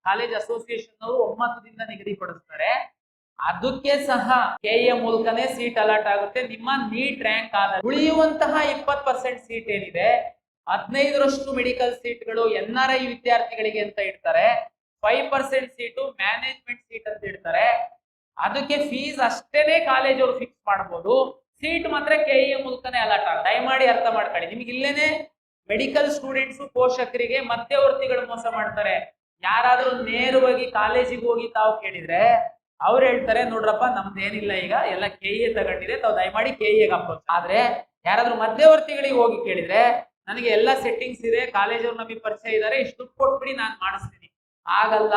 ಕಾಲೇಜ್ ಅಸೋಸಿಯೇಷನ್ ಅವರು ಒಮ್ಮತದಿಂದ ನಿಗದಿಪಡಿಸ್ತಾರೆ. ಅದಕ್ಕೆ ಸಹ ಕೆಇಎ ಮೂಲಕನೇ ಸೀಟ್ ಅಲಾಟ್ ಆಗುತ್ತೆ. ನಿಮ್ಮ ನೀಟ್ ರ್ಯಾಂಕ್ ಆದ ಉಳಿಯುವಂತಹ 20% ಸೀಟ್ ಏನಿದೆ, 15% ಮೆಡಿಕಲ್ ಸೀಟ್ಗಳು NRI ವಿದ್ಯಾರ್ಥಿಗಳಿಗೆ ಅಂತ ಇಡ್ತಾರೆ. 5% ಸೀಟು ಮ್ಯಾನೇಜ್ಮೆಂಟ್ ಸೀಟ್ ಅಂತ ಇಡ್ತಾರೆ. ಅದಕ್ಕೆ ಫೀಸ್ ಅಷ್ಟೇನೆ ಕಾಲೇಜ್ ಅವರು ಫಿಕ್ಸ್ ಮಾಡಬಹುದು. ಸೀಟ್ ಮಾತ್ರ ಕೆಇಎ ಮೂಲಕನೇ ಅಲಾಟ್ ಆಗುತ್ತೆ. ದಯಮಾಡಿ ಅರ್ಥ ಮಾಡ್ಕೊಳ್ಳಿ. ನಿಮ್ಗೆ ಇಲ್ಲೇನೆ ಮೆಡಿಕಲ್ ಸ್ಟೂಡೆಂಟ್ಸ್ ಪೋಷಕರಿಗೆ ಮಧ್ಯವರ್ತಿಗಳು ಮೋಸ ಮಾಡ್ತಾರೆ. ಯಾರಾದ್ರೂ ನೇರವಾಗಿ ಕಾಲೇಜಿಗೆ ಹೋಗಿ ತಾವು ಕೇಳಿದ್ರೆ ಅವ್ರು ಹೇಳ್ತಾರೆ, ನೋಡ್ರಪ್ಪ ನಮ್ದೇನಿಲ್ಲ, ಈಗ ಎಲ್ಲ ಕೆಇಎ ತಗೊಂಡಿದೆ, ತಾವು ದಯಮಾಡಿ ಕೆಇಎಗೆ ಅಪ್ರೋಚ್. ಆದ್ರೆ ಯಾರಾದ್ರೂ ಮಧ್ಯವರ್ತಿಗಳಿಗೆ ಹೋಗಿ ಕೇಳಿದ್ರೆ, ನನಗೆ ಎಲ್ಲ ಸೆಟ್ಟಿಂಗ್ಸ್ ಇದೆ, ಕಾಲೇಜವ್ರು ನಮಗೆ ಪರಿಚಯ ಇದ್ದಾರೆ, ಇಷ್ಟು ದುಡ್ಡು ಕೊಟ್ಬಿಡಿ ನಾನು ಮಾಡಿಸ್ತೀನಿ. ಆಗಲ್ಲ.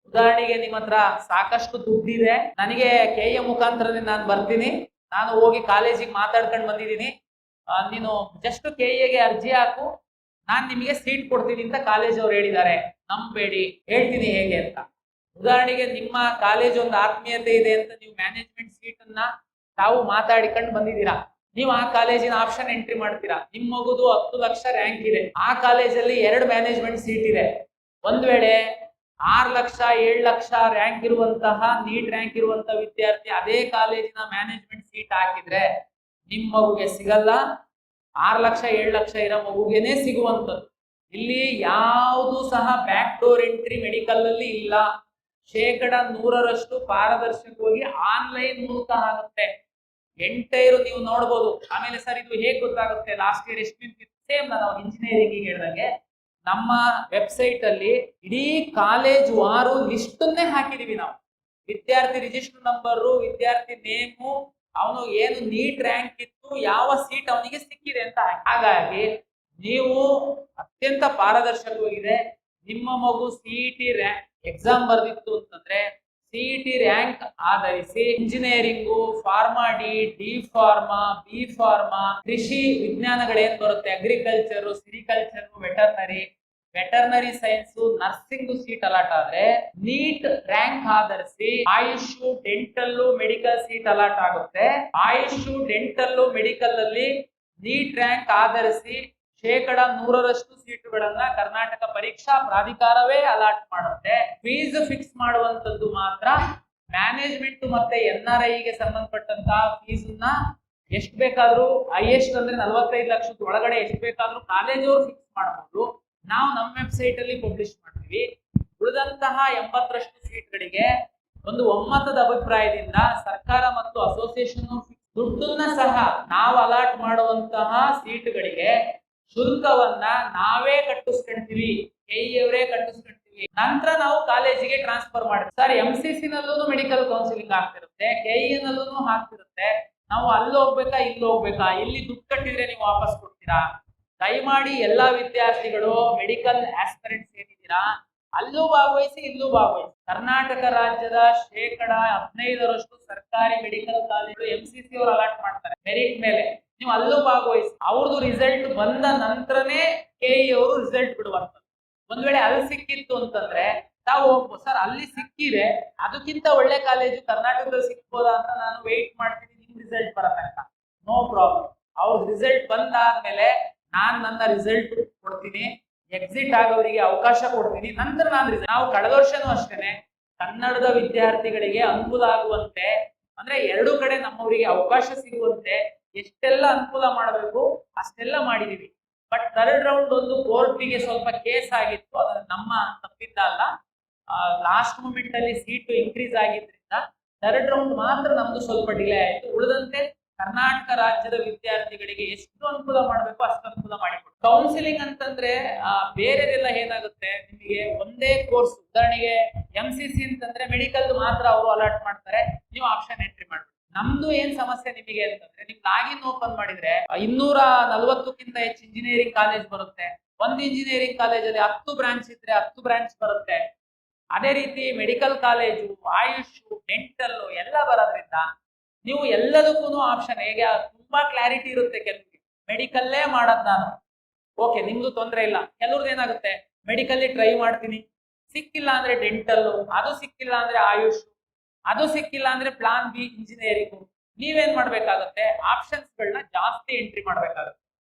ಉದಾಹರಣೆಗೆ ನಿಮ್ಮ ಹತ್ರ ಸಾಕಷ್ಟು ದುಡ್ಡಿದೆ, ನನಗೆ ಕೆಇಎ ಮುಖಾಂತರನೇ ನಾನು ಬರ್ತೀನಿ, ನಾನು ಹೋಗಿ ಕಾಲೇಜಿಗೆ ಮಾತಾಡ್ಕೊಂಡು ಬಂದಿದ್ದೀನಿ, ನೀನು ಜಸ್ಟ್ ಕೆಇಎಗೆ ಅರ್ಜಿ ಹಾಕು, ನಾನು ನಿಮಗೆ ಸೀಟ್ ಕೊಡ್ತೀನಿ ಅಂತ ಕಾಲೇಜ್ ಅವ್ರು ಹೇಳಿದ್ದಾರೆ. ನಂಬೇಡಿ, ಹೇಳ್ತೀನಿ ಹೇಗೆ ಅಂತ. ಉದಾಹರಣೆಗೆ ನಿಮ್ಮ ಕಾಲೇಜ್ ಒಂದು ಆತ್ಮೀಯತೆ ಇದೆ ಅಂತ ನೀವು ಮ್ಯಾನೇಜ್ಮೆಂಟ್ ಸೀಟ್ ಅನ್ನ ತಾವು ಮಾತಾಡಿಕೊಂಡು ಬಂದಿದ್ದೀರಾ. ನೀವು ಆ ಕಾಲೇಜಿನ ಆಪ್ಷನ್ ಎಂಟ್ರಿ ಮಾಡ್ತೀರಾ. ನಿಮ್ಮ ಮಗುದು 10 ಲಕ್ಷ ರ್ಯಾಂಕ್ ಇದೆ, ಆ ಕಾಲೇಜಲ್ಲಿ 2 ಮ್ಯಾನೇಜ್ಮೆಂಟ್ ಸೀಟ್ ಇದೆ. ಒಂದ್ ವೇಳೆ 6 ಲಕ್ಷ 7 ಲಕ್ಷ ರ್ಯಾಂಕ್ ಇರುವಂತಹ ನೀಟ್ ರ್ಯಾಂಕ್ ಇರುವಂತಹ ವಿದ್ಯಾರ್ಥಿ ಅದೇ ಕಾಲೇಜಿನ ಮ್ಯಾನೇಜ್ಮೆಂಟ್ ಸೀಟ್ ಹಾಕಿದ್ರೆ ನಿಮ್ಮ ಮಗುಗೆ ಸಿಗಲ್ಲ. 6 ಲಕ್ಷ 7 ಲಕ್ಷ ಇರೋ ಮಗುಗೆನೆ ಸಿಗುವಂಥದ್ದು. ಇಲ್ಲಿ ಯಾವುದು ಸಹ ಬ್ಯಾಕ್ ಡೋರ್ ಎಂಟ್ರಿ ಮೆಡಿಕಲ್ ಅಲ್ಲಿ ಇಲ್ಲ. 100% ಪಾರದರ್ಶಕವಾಗಿ ಆನ್ಲೈನ್ ಮೂಲಕ ಆಗುತ್ತೆ. ಎಂಟೈರು ನೀವು ನೋಡ್ಬೋದು. ಆಮೇಲೆ ಸರ್ ಇದು ಹೇಗೆ ಗೊತ್ತಾಗುತ್ತೆ, ಲಾಸ್ಟ್ ಇಯರ್ ಎಷ್ಟು ಸೇಮ್ ನಾವು ಇಂಜಿನಿಯರಿಂಗ್ ಹೇಳಿದಂಗೆ ನಮ್ಮ ವೆಬ್ಸೈಟ್ ಅಲ್ಲಿ ಇಡೀ ಕಾಲೇಜ್ ವಾರು ಲಿಸ್ಟನ್ನೇ ಹಾಕಿದೀವಿ ನಾವು. ವಿದ್ಯಾರ್ಥಿ ರಿಜಿಸ್ಟರ್ ನಂಬರು, ವಿದ್ಯಾರ್ಥಿ ನೇಮು, ಅವನು ಏನು ನೀಟ್ ರ್ಯಾಂಕ್ ಇತ್ತು, ಯಾವ ಸೀಟ್ ಅವನಿಗೆ ಸಿಕ್ಕಿದೆ ಅಂತ. ಹಾಗಾಗಿ ನೀವು ಅತ್ಯಂತ ಪಾರದರ್ಶಕವಾಗಿದೆ. ನಿಮ್ಮ ಮಗು CET ರ್ಯಾಂಕ್ ಎಕ್ಸಾಮ್ ಬರ್ದಿತ್ತು ಅಂತಂದ್ರೆ ಸಿಇಟಿ ರ್ಯಾಂಕ್ ಆಧರಿಸಿ engineering, pharma D pharma, B pharma, ಕೃಷಿ ವಿಜ್ಞಾನಗಳೇನ್ ಬರುತ್ತೆ, agriculture, sericulture, veterinary science, nursing seat allot ಆದ್ರೆ ನೀಟ್ ರ್ಯಾಂಕ್ ಆಧರಿಸಿ AYUSH, dental, medical seat allot ಆಗುತ್ತೆ. ಆಯುಷ್, ಡೆಂಟಲ್, ಮೆಡಿಕಲ್ ಅಲ್ಲಿ ನೀಟ್ ರ್ಯಾಂಕ್ ಆಧರಿಸಿ 100% ಸೀಟುಗಳನ್ನ ಕರ್ನಾಟಕ ಪರೀಕ್ಷಾ ಪ್ರಾಧಿಕಾರವೇ ಅಲಾಟ್ ಮಾಡುತ್ತೆ. ಫೀಸ್ ಫಿಕ್ಸ್ ಮಾಡುವಂತದ್ದು ಮಾತ್ರ ಮ್ಯಾನೇಜ್ಮೆಂಟ್ ಮತ್ತೆ NRI ಗೆ ಸಂಬಂಧಪಟ್ಟಂತಹ ಫೀಸ್ ಎಷ್ಟು ಬೇಕಾದ್ರೂ ಹೈಯೆಸ್ಟ್ ಅಂದ್ರೆ 45 ಲಕ್ಷದ ಒಳಗಡೆ ಎಷ್ಟು ಬೇಕಾದ್ರೂ ಕಾಲೇಜವರು ಫಿಕ್ಸ್ ಮಾಡಬಹುದು. ನಾವು ನಮ್ಮ ವೆಬ್ಸೈಟ್ ಅಲ್ಲಿ ಪಬ್ಲಿಷ್ ಮಾಡ್ತೀವಿ. ಉಳಿದಂತಹ 80% ಸೀಟ್ಗಳಿಗೆ ಒಂದು ಒಮ್ಮತದ ಅಭಿಪ್ರಾಯದಿಂದ ಸರ್ಕಾರ ಮತ್ತು ಅಸೋಸಿಯೇಷನ್ ದುಡ್ಡನ್ನ ಸಹ ನಾವು ಅಲಾಟ್ ಮಾಡುವಂತಹ ಸೀಟ್ಗಳಿಗೆ ಶುಲ್ಕವನ್ನ ನಾವೇ ಕಟ್ಟಿಸ್ಕೊಳ್ತೀವಿ, ಕೆಇಯವರೇ ಕಟ್ಟಿಸ್ಕೊಳ್ತೀವಿ. ನಂತರ ನಾವು ಕಾಲೇಜಿಗೆ ಟ್ರಾನ್ಸ್ಫರ್ ಮಾಡ್ತೀವಿ. ಸರ್ MCC ನಲ್ಲೂ ಮೆಡಿಕಲ್ ಕೌನ್ಸಿಲಿಂಗ್ ಆಗ್ತಿರುತ್ತೆ, KE ನಲ್ಲೂ ಆಗ್ತಿರುತ್ತೆ. ನಾವು ಅಲ್ಲಿ ಹೋಗ್ಬೇಕಾ ಇಲ್ಲಿ ಹೋಗ್ಬೇಕಾ? ಇಲ್ಲಿ ದುಡ್ಡು ಕಟ್ಟಿದ್ರೆ ನೀವು ವಾಪಸ್ ಕೊಡ್ತೀರಾ? ದಯಮಾಡಿ ಎಲ್ಲಾ ವಿದ್ಯಾರ್ಥಿಗಳು ಮೆಡಿಕಲ್ ಆಸ್ಪಿರೆಂಟ್ಸ್ ಏನಿದ್ದೀರಾ ಅಲ್ಲೂ ಭಾಗವಹಿಸಿ, ಇಲ್ಲೂ ಭಾಗವಹಿಸಿ. ಕರ್ನಾಟಕ ರಾಜ್ಯದ 15% ಸರ್ಕಾರಿ ಮೆಡಿಕಲ್ ಕಾಲೇಜು MCC ಅವರು ಅಲಾಟ್ ಮಾಡ್ತಾರೆ ಮೆರಿಟ್ ಮೇಲೆ. ನೀವು ಅಲ್ಲೂ ಭಾಗವಹಿಸಿ. ಅವ್ರದ್ದು ರಿಸಲ್ಟ್ ಬಂದ ನಂತರನೇ KE ಅವರು ರಿಸಲ್ಟ್ ಬಿಡುವಂಥದ್ದು. ಒಂದ್ ವೇಳೆ ಅಲ್ಲಿ ಸಿಕ್ಕಿತ್ತು ಅಂತಂದ್ರೆ ತಾವು ಹೋಗ್ಬೋದು. ಸರ್ ಅಲ್ಲಿ ಸಿಕ್ಕಿದೆ, ಅದಕ್ಕಿಂತ ಒಳ್ಳೆ ಕಾಲೇಜು ಕರ್ನಾಟಕದಲ್ಲಿ ಸಿಕ್ಬೋದಾ ಅಂತ ನಾನು ವೇಟ್ ಮಾಡ್ತೀನಿ ನಿಮ್ ರಿಸಲ್ಟ್ ಬರತಂಕ. No problem. ಅವ್ರ ರಿಸಲ್ಟ್ ಬಂದಾದ್ಮೇಲೆ ನಾನ್ ನನ್ನ ರಿಸಲ್ಟ್ ಕೊಡ್ತೀನಿ, ಎಕ್ಸಿಟ್ ಆಗೋರಿಗೆ ಅವಕಾಶ ಕೊಡ್ತೀನಿ, ನಂತರ ನಾವು ಕಳೆದ ವರ್ಷನೂ ಅಷ್ಟೇನೆ ಕನ್ನಡದ ವಿದ್ಯಾರ್ಥಿಗಳಿಗೆ ಅನುಕೂಲ ಆಗುವಂತೆ, ಅಂದ್ರೆ ಎರಡು ಕಡೆ ನಮ್ಮವರಿಗೆ ಅವಕಾಶ ಸಿಗುವಂತೆ ಎಷ್ಟೆಲ್ಲ ಅನುಕೂಲ ಮಾಡಬೇಕು ಅಷ್ಟೆಲ್ಲ ಮಾಡಿದೀವಿ. ಬಟ್ ಥರ್ಡ್ ರೌಂಡ್ ಒಂದು ಕೋರ್ಟಿಗೆ ಸ್ವಲ್ಪ ಕೇಸ್ ಆಗಿತ್ತು, ಅದು ನಮ್ಮ ತಪ್ಪಿಂದ ಅಲ್ಲ. ಲಾಸ್ಟ್ ಮೂಮೆಂಟ್ ಅಲ್ಲಿ ಸೀಟು ಇನ್ಕ್ರೀಸ್ ಆಗಿದ್ರಿಂದ ಥರ್ಡ್ ರೌಂಡ್ ಮಾತ್ರ ನಮ್ದು ಸ್ವಲ್ಪ ಡಿಲೇ ಆಯ್ತು. ಉಳಿದಂತೆ ಕರ್ನಾಟಕ ರಾಜ್ಯದ ವಿದ್ಯಾರ್ಥಿಗಳಿಗೆ ಎಷ್ಟು ಅನುಕೂಲ ಮಾಡಬೇಕು ಅಷ್ಟು ಅನುಕೂಲ ಮಾಡಿಕೊಡು. ಕೌನ್ಸಿಲಿಂಗ್ ಅಂತಂದ್ರೆ ಬೇರೆದೆಲ್ಲ ಏನಾಗುತ್ತೆ, ನಿಮಗೆ ಒಂದೇ ಕೋರ್ಸ್, ಉದಾಹರಣೆಗೆ MCC ಅಂತಂದ್ರೆ ಮೆಡಿಕಲ್ ಮಾತ್ರ ಅವರು ಅಲಾಟ್ ಮಾಡ್ತಾರೆ, ನೀವು ಆಪ್ಷನ್ ಎಂಟ್ರಿ ಮಾಡ್ಬೇಕು. ನಮ್ದು ಏನ್ ಸಮಸ್ಯೆ ನಿಮಗೆ ಅಂತಂದ್ರೆ, ನೀವು ಲಾಗಿನ್ ಓಪನ್ ಮಾಡಿದ್ರೆ 240ಕ್ಕಿಂತ ಹೆಚ್ಚು ಇಂಜಿನಿಯರಿಂಗ್ ಕಾಲೇಜ್ ಬರುತ್ತೆ. ಒಂದು ಇಂಜಿನಿಯರಿಂಗ್ ಕಾಲೇಜಲ್ಲಿ 10 ಬ್ರಾಂಚ್ ಇದ್ರೆ 10 ಬ್ರಾಂಚ್ ಬರುತ್ತೆ. ಅದೇ ರೀತಿ ಮೆಡಿಕಲ್ ಕಾಲೇಜು, ಆಯುಷ್, ಡೆಂಟಲ್ ಎಲ್ಲ ಬರೋದ್ರಿಂದ ನೀವು ಎಲ್ಲದಕ್ಕೂ ಆಪ್ಷನ್ ಹೇಗೆ ತುಂಬಾ ಕ್ಲಾರಿಟಿ ಇರುತ್ತೆ. ಕೆಲವರಿಗೆ ಮೆಡಿಕಲ್ಲೇ ಮಾಡೋದ್ ನಾನು, ಓಕೆ ನಿಮ್ದು ತೊಂದರೆ ಇಲ್ಲ. ಕೆಲವ್ರದ್ದು ಏನಾಗುತ್ತೆ, ಮೆಡಿಕಲ್ಲಿ ಟ್ರೈ ಮಾಡ್ತೀನಿ, ಸಿಕ್ಕಿಲ್ಲ ಅಂದ್ರೆ ಡೆಂಟಲ್, ಅದು ಸಿಕ್ಕಿಲ್ಲ ಅಂದ್ರೆ ಆಯುಷ್, ಅದು ಸಿಕ್ಕಿಲ್ಲ ಅಂದ್ರೆ ಪ್ಲಾನ್ ಬಿ ಇಂಜಿನಿಯರಿಂಗ್. ನೀವೇನ್ ಮಾಡ್ಬೇಕಾಗುತ್ತೆ, ಆಪ್ಷನ್ಸ್ ಗಳನ್ನ ಜಾಸ್ತಿ ಎಂಟ್ರಿ ಮಾಡ್ಬೇಕಾಗುತ್ತೆ.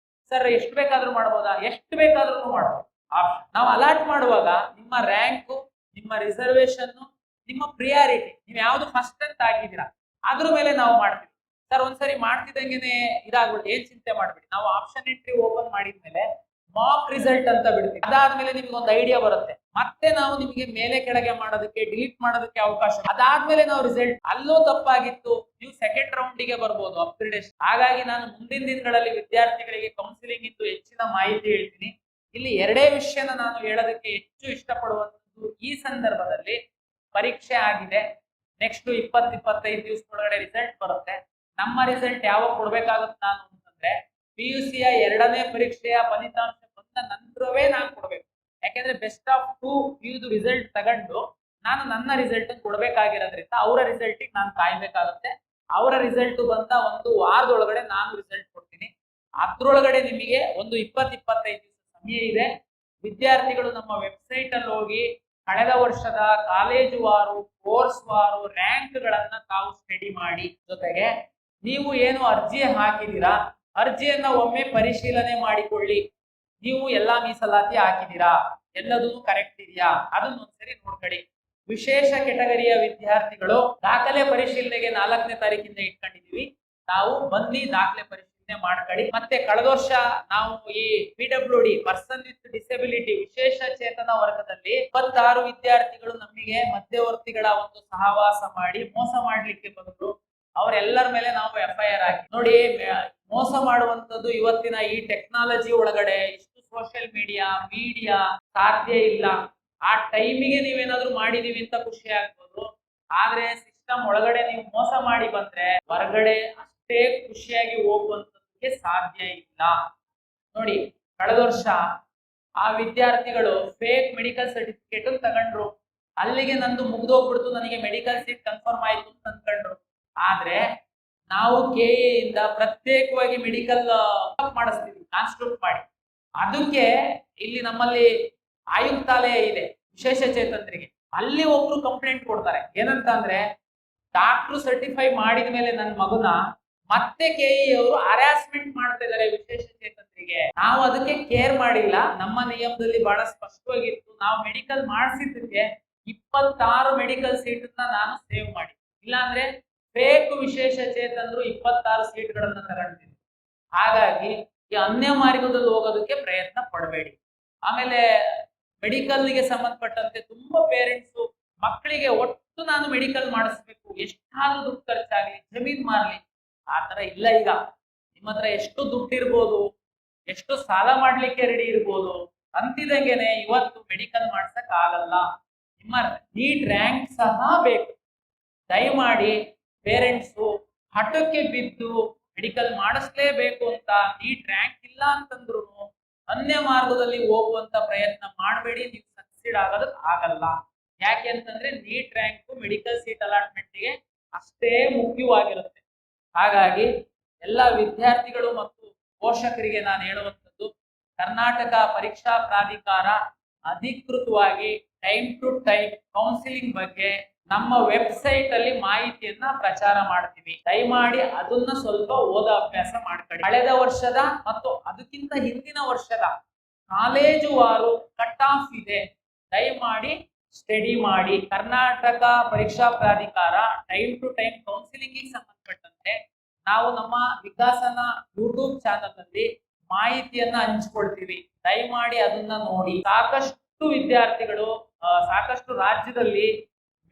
ಸರ್ ಎಷ್ಟು ಬೇಕಾದ್ರೂ ಮಾಡ್ಬೋದಾ? ಎಷ್ಟು ಬೇಕಾದ್ರೂ ಮಾಡ್ಬೋದು. ಆಪ್ಷನ್ ನಾವು ಅಲಾಟ್ ಮಾಡುವಾಗ ನಿಮ್ಮ ರ್ಯಾಂಕು, ನಿಮ್ಮ ರಿಸರ್ವೇಶನ್, ನಿಮ್ಮ ಪ್ರಿಯಾರಿಟಿ, ನೀವು ಯಾವ್ದು ಫಸ್ಟ್ ಅಂತ ಹಾಕಿದ್ದೀರಾ ಅದ್ರ ಮೇಲೆ ನಾವು ಮಾಡ್ತೀವಿ. ಸರ್ ಒಂದ್ಸರಿ ಮಾಡ್ತಿದ್ದಂಗೆನೆ ಇದಾಗ್ಬಿಟ್ಟು ಏನ್ ಚಿಂತೆ ಮಾಡ್ಬಿಡಿ. ನಾವು ಆಪ್ಷನ್ ಎಂಟ್ರಿ ಓಪನ್ ಮಾಡಿದ್ಮೇಲೆ ಮಾಕ್ ರಿಸಲ್ಟ್ ಅಂತ ಬಿಡ್ತೀವಿ. ಅದಾದ್ಮೇಲೆ ನಿಮ್ಗೆ ಒಂದು ಐಡಿಯಾ ಬರುತ್ತೆ. ಮತ್ತೆ ನಾವು ನಿಮಗೆ ಮೇಲೆ ಕೆಳಗೆ ಮಾಡೋದಕ್ಕೆ, ಡಿಲೀಟ್ ಮಾಡೋದಕ್ಕೆ ಅವಕಾಶ. ಅದಾದ್ಮೇಲೆ ನಾವು ರಿಸಲ್ಟ್ ಅಲ್ಲೂ ತಪ್ಪಾಗಿತ್ತು, ನೀವು ಸೆಕೆಂಡ್ ರೌಂಡಿಗೆ ಬರ್ಬೋದು ಅಪ್ಗ್ರೇಡೇಷನ್. ಹಾಗಾಗಿ ನಾನು ಮುಂದಿನ ದಿನಗಳಲ್ಲಿ ವಿದ್ಯಾರ್ಥಿಗಳಿಗೆ ಕೌನ್ಸಿಲಿಂಗ್ ಇದ್ದು ಹೆಚ್ಚಿನ ಮಾಹಿತಿ ಹೇಳ್ತೀನಿ. ಇಲ್ಲಿ ಎರಡೇ ವಿಷಯನ ನಾನು ಹೇಳೋದಕ್ಕೆ ಹೆಚ್ಚು ಇಷ್ಟಪಡುವಂಥದ್ದು, ಈ ಸಂದರ್ಭದಲ್ಲಿ ಪರೀಕ್ಷೆ ಆಗಿದೆ, ನೆಕ್ಸ್ಟ್ 20-25 ದಿವಸದೊಳಗಡೆ ರಿಸಲ್ಟ್ ಬರುತ್ತೆ. ನಮ್ಮ ರಿಸಲ್ಟ್ ಯಾವಾಗ ಕೊಡ್ಬೇಕಾಗುತ್ತೆ ನಾನು ಅಂತಂದ್ರೆ, PUCಯ 2ನೇ ಪರೀಕ್ಷೆಯ ಫಲಿತಾಂಶ ಬಂದ ನಂತರವೇ ನಾನು ಕೊಡ್ಬೇಕು. ಯಾಕೆಂದ್ರೆ ಬೆಸ್ಟ್ ಆಫ್ 2 PUದು ರಿಸಲ್ಟ್ ತಗೊಂಡು ನಾನು ನನ್ನ ರಿಸಲ್ಟ್ ಕೊಡ್ಬೇಕಾಗಿರೋದ್ರಿಂದ ಅವರ ರಿಸಲ್ಟ್ ನಾನು ಕಾಯ್ಬೇಕಾಗುತ್ತೆ. ಅವರ ರಿಸಲ್ಟ್ ಬಂದ ಒಂದು ವಾರದೊಳಗಡೆ ನಾನು ರಿಸಲ್ಟ್ ಕೊಡ್ತೀನಿ. ಅದ್ರೊಳಗಡೆ ನಿಮಗೆ ಒಂದು 20-25 ದಿವಸ ಸಮಯ ಇದೆ. ವಿದ್ಯಾರ್ಥಿಗಳು ನಮ್ಮ ವೆಬ್ಸೈಟ್ ಅಲ್ಲಿ ಹೋಗಿ ಕಳೆದ ವರ್ಷದ ಕಾಲೇಜು ವಾರು, ಕೋರ್ಸ್ ವಾರು ರ್ಯಾಂಕ್ ಗಳನ್ನ ತಾವು ಸ್ಟಡಿ ಮಾಡಿ, ಜೊತೆಗೆ ನೀವು ಏನು ಅರ್ಜಿ ಹಾಕಿದೀರಾ ಅರ್ಜಿಯನ್ನ ಒಮ್ಮೆ ಪರಿಶೀಲನೆ ಮಾಡಿಕೊಳ್ಳಿ. ನೀವು ಎಲ್ಲಾ ಮೀಸಲಾತಿ ಹಾಕಿದೀರಾ, ಎಲ್ಲದೂ ಕರೆಕ್ಟ್ ಇದೆಯಾ ಅದನ್ನ ಒಂದ್ಸರಿ ನೋಡ್ಕೊಳ್ಳಿ. ವಿಶೇಷ ಕೆಟಗರಿಯ ವಿದ್ಯಾರ್ಥಿಗಳು ದಾಖಲೆ ಪರಿಶೀಲನೆಗೆ 4ನೇ ತಾರೀಕಿಂದ ಇಟ್ಕೊಂಡಿದೀವಿ. ನಾವು ಬನ್ನಿ ದಾಖಲೆ ಪರಿಶೀಲನೆ ಮಾಡ್ಕೊಳ್ಳಿ. ಮತ್ತೆ ಕಳೆದ ವರ್ಷ ನಾವು ಈ PWD ಪರ್ಸನ್ ವಿತ್ ಡಿಸೆಬಿಲಿಟಿ ವಿಶೇಷ ಚೇತನ ವರ್ಗದಲ್ಲಿ 26 ವಿದ್ಯಾರ್ಥಿಗಳು ನಮಗೆ ಮಧ್ಯವರ್ತಿಗಳ ಒಂದು ಸಹವಾಸ ಮಾಡಿ ಮೋಸ ಮಾಡ್ಲಿಕ್ಕೆ ಬಂದ್ರು. ಅವರೆಲ್ಲರ ಮೇಲೆ ನಾವು FIR ಹಾಕಿ ನೋಡಿ. ಮೋಸ ಮಾಡುವಂತದ್ದು ಇವತ್ತಿನ ಈ ಟೆಕ್ನಾಲಜಿ ಒಳಗಡೆ ಇಷ್ಟು ಸೋಷಿಯಲ್ ಮೀಡಿಯಾ ಸಾಧ್ಯ ಇಲ್ಲ. ಆ ಟೈಮಿಗೆ ನೀವೇನಾದ್ರೂ ಮಾಡಿದೀವಿ ಅಂತ ಖುಷಿ ಆಗ್ಬೋದು, ಆದ್ರೆ ಸಿಸ್ಟಮ್ ಒಳಗಡೆ ನೀವು ಮೋಸ ಮಾಡಿ ಬಂದ್ರೆ ಹೊರಗಡೆ ಅಷ್ಟೇ ಖುಷಿಯಾಗಿ ಹೋಗುವಂತದಕ್ಕೆ ಸಾಧ್ಯ ಇಲ್ಲ. ನೋಡಿ ಕಳೆದ ವರ್ಷ ಆ ವಿದ್ಯಾರ್ಥಿಗಳು ಫೇಕ್ ಮೆಡಿಕಲ್ ಸರ್ಟಿಫಿಕೇಟ್ ತಗೊಂಡ್ರು. ಅಲ್ಲಿಗೆ ನಂದು ಮುಗ್ದೋಗ್ಬಿಡ್ತು, ನನಗೆ ಮೆಡಿಕಲ್ ಸೀಟ್ ಕನ್ಫರ್ಮ್ ಆಯ್ತು ಅಂತ ಅನ್ಕೊಂಡ್ರು. ಆದ್ರೆ ನಾವು ಕೆಎ ಇಂದ ಪ್ರತ್ಯೇಕವಾಗಿ ಮೆಡಿಕಲ್ ಮಾಡಿಸ್ತೀವಿ ಕಾನ್ಸ್ಟಿಟ್ಯೂಟ್ ಮಾಡಿ. ಅದಕ್ಕೆ ಇಲ್ಲಿ ನಮ್ಮಲ್ಲಿ ಆಯುಕ್ತಾಲಯ ಇದೆ ವಿಶೇಷ ಚೇತನರಿಗೆ, ಅಲ್ಲಿ ಒಬ್ರು ಕಂಪ್ಲೇಂಟ್ ಕೊಡ್ತಾರೆ. ಏನಂತ ಅಂದ್ರೆ, ಡಾಕ್ಟರ್ ಸರ್ಟಿಫೈ ಮಾಡಿದ ಮೇಲೆ ನನ್ನ ಮಗುನ ಮತ್ತೆ ಕೆಇ ಅವರು ಹರಾಸ್ಮೆಂಟ್ ಮಾಡ್ತಾ ಇದಾರೆ ವಿಶೇಷ ಚೇತನರಿಗೆ. ನಾವು ಅದಕ್ಕೆ ಕೇರ್ ಮಾಡಿಲ್ಲ. ನಮ್ಮ ನಿಯಮದಲ್ಲಿ ಬಹಳ ಸ್ಪಷ್ಟವಾಗಿತ್ತು, ನಾವು ಮೆಡಿಕಲ್ ಮಾಡಿಸಿದ್ದಕ್ಕೆ 26 ಮೆಡಿಕಲ್ ಸೀಟ್ ನಾನು ಸೇವ್ ಮಾಡಿ, ಇಲ್ಲಾಂದ್ರೆ ಫೇಕ್ ವಿಶೇಷ ಚೇತನರು 26 ಸೀಟ್ಗಳನ್ನ ತಗೊಂಡಿದ್ದೀನಿ. ಹಾಗಾಗಿ ಈ ಅನ್ಯ ಮಾರ್ಗದಲ್ಲಿ ಹೋಗೋದಕ್ಕೆ ಪ್ರಯತ್ನ ಪಡಬೇಡಿ. ಆಮೇಲೆ ಮೆಡಿಕಲ್ಗೆ ಸಂಬಂಧಪಟ್ಟಂತೆ ತುಂಬಾ ಪೇರೆಂಟ್ಸ್ ಮಕ್ಕಳಿಗೆ ಒಟ್ಟು ನಾನು ಮೆಡಿಕಲ್ ಮಾಡಿಸ್ಬೇಕು, ಎಷ್ಟಾದ್ರೂ ದುಡ್ಡು ಖರ್ಚಾಗ್ಲಿ, ಜಮೀನ್ ಮಾರ್ಲಿ, ಆತರ ಇಲ್ಲ. ಈಗ ನಿಮ್ಮ ಹತ್ರ ಎಷ್ಟು ದುಡ್ಡು ಇರ್ಬೋದು, ಎಷ್ಟು ಸಾಲ ಮಾಡ್ಲಿಕ್ಕೆ ರೆಡಿ ಇರ್ಬೋದು, ಅಂತಿದಂಗೆನೆ ಇವತ್ತು ಮೆಡಿಕಲ್ ಮಾಡ್ಸಕ್ ಆಗಲ್ಲ. ನಿಮ್ಮ ನೀಟ್ ರ್ಯಾಂಕ್ ಸಹ ಬೇಕು. ದಯಮಾಡಿ ಪೇರೆಂಟ್ಸು ಹಠಕ್ಕೆ ಬಿದ್ದು ಮೆಡಿಕಲ್ ಮಾಡಿಸ್ಲೇಬೇಕು ಅಂತ ನೀಟ್ ರ್ಯಾಂಕ್ ಇಲ್ಲ ಅಂತಂದ್ರು ಅನ್ಯ ಮಾರ್ಗದಲ್ಲಿ ಹೋಗುವಂತ ಪ್ರಯತ್ನ ಮಾಡಬೇಡಿ. ನೀವು ಸಕ್ಸೀಡ್ ಆಗೋದಕ್ಕೆ ಆಗಲ್ಲ. ಯಾಕೆ ಅಂತಂದ್ರೆ ನೀಟ್ ರ್ಯಾಂಕ್ ಮೆಡಿಕಲ್ ಸೀಟ್ ಅಲಾಟ್ಮೆಂಟ್ಗೆ ಅಷ್ಟೇ ಮುಖ್ಯವಾಗಿರುತ್ತೆ. ಹಾಗಾಗಿ ಎಲ್ಲ ವಿದ್ಯಾರ್ಥಿಗಳು ಮತ್ತು ಪೋಷಕರಿಗೆ ನಾನು ಹೇಳುವಂಥದ್ದು, ಕರ್ನಾಟಕ ಪರೀಕ್ಷಾ ಪ್ರಾಧಿಕಾರ ಅಧಿಕೃತವಾಗಿ ಟೈಮ್ ಟು ಟೈಮ್ ಕೌನ್ಸಿಲಿಂಗ್ ಬಗ್ಗೆ ನಮ್ಮ ವೆಬ್ಸೈಟ್ ಅಲ್ಲಿ ಮಾಹಿತಿಯನ್ನ ಪ್ರಚಾರ ಮಾಡ್ತೀವಿ. ದಯಮಾಡಿ ಅದನ್ನ ಸ್ವಲ್ಪ ಓದೋ ಅಭ್ಯಾಸ ಮಾಡ್ಕೊಳ್ಳಿ. ಕಳೆದ ವರ್ಷದ ಮತ್ತು ಅದಕ್ಕಿಂತ ಹಿಂದಿನ ವರ್ಷದ ಕಾಲೇಜು ವಾರು ಕಟ್ ಆಫ್ ಇದೆ, ದಯಮಾಡಿ ಸ್ಟಡಿ ಮಾಡಿ. ಕರ್ನಾಟಕ ಪರೀಕ್ಷಾ ಪ್ರಾಧಿಕಾರ ಟೈಮ್ ಟು ಟೈಮ್ ಕೌನ್ಸಿಲಿಂಗ್ ಸಂಬಂಧಪಟ್ಟಂತೆ ನಾವು ನಮ್ಮ ವಿಕಾಸನ ಯೂಟ್ಯೂಬ್ ಚಾನಲ್ ಅಲ್ಲಿ ಮಾಹಿತಿಯನ್ನ ಹಂಚ್ಕೊಳ್ತೀವಿ. ದಯಮಾಡಿ ಅದನ್ನ ನೋಡಿ. ಸಾಕಷ್ಟು ವಿದ್ಯಾರ್ಥಿಗಳು ಸಾಕಷ್ಟು ರಾಜ್ಯದಲ್ಲಿ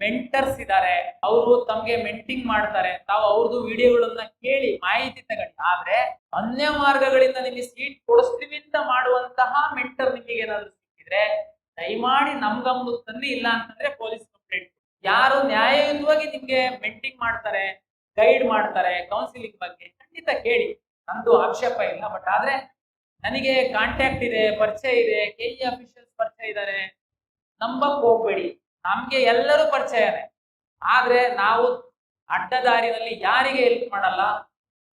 ಮೆಂಟರ್ಸ್ ಇದ್ದಾರೆ, ಅವರು ತಮ್ಗೆ ಮೆಂಟಿಂಗ್ ಮಾಡ್ತಾರೆ. ತಾವು ಅವ್ರದ್ದು ವಿಡಿಯೋಗಳನ್ನ ಕೇಳಿ ಮಾಹಿತಿ ತಗೊಳ್ಳಿ. ಆದ್ರೆ ಅನ್ಯ ಮಾರ್ಗಗಳಿಂದ ನಿಮಗೆ ಸೀಟ್ ಕೊಡಿಸ್ತೀವಿ ಅಂತ ಮಾಡುವಂತಹ ಮೆಂಟರ್ ನಿಮಗೆ ಏನಾದ್ರು ಸಿಕ್ಕಿದ್ರೆ ದಯಮಾಡಿ ನಮ್ ಗಮನಕ್ಕೆ ತನ್ನಿ. ಇಲ್ಲ ಅಂತಂದ್ರೆ ಪೊಲೀಸ್ ಕಂಪ್ಲೇಂಟ್. ಯಾರು ನ್ಯಾಯಯುತವಾಗಿ ನಿಮ್ಗೆ ಮೆಂಟಿಂಗ್ ಮಾಡ್ತಾರೆ, ಗೈಡ್ ಮಾಡ್ತಾರೆ ಕೌನ್ಸಿಲಿಂಗ್ ಬಗ್ಗೆ, ಖಂಡಿತ ಕೇಳಿ, ನಂದು ಆಕ್ಷೇಪ ಇಲ್ಲ. ಬಟ್ ಆದ್ರೆ ನನಗೆ ಕಾಂಟ್ಯಾಕ್ಟ್ ಇದೆ, ಪರಿಚಯ ಇದೆ, ಕೆಇ ಅಫಿಷಿಯಲ್ಸ್ ಪರಿಚಯ ಇದ್ದಾರೆ, ನಂಬಕ್ ಹೋಗ್ಬೇಡಿ. ನಮ್ಗೆ ಎಲ್ಲರೂ ಪರಿಚಯನೇ. ಆದ್ರೆ ನಾವು ಅಡ್ಡದಾರಿನಲ್ಲಿ ಯಾರಿಗೆ ಹೆಲ್ಪ್ ಮಾಡಲ್ಲ.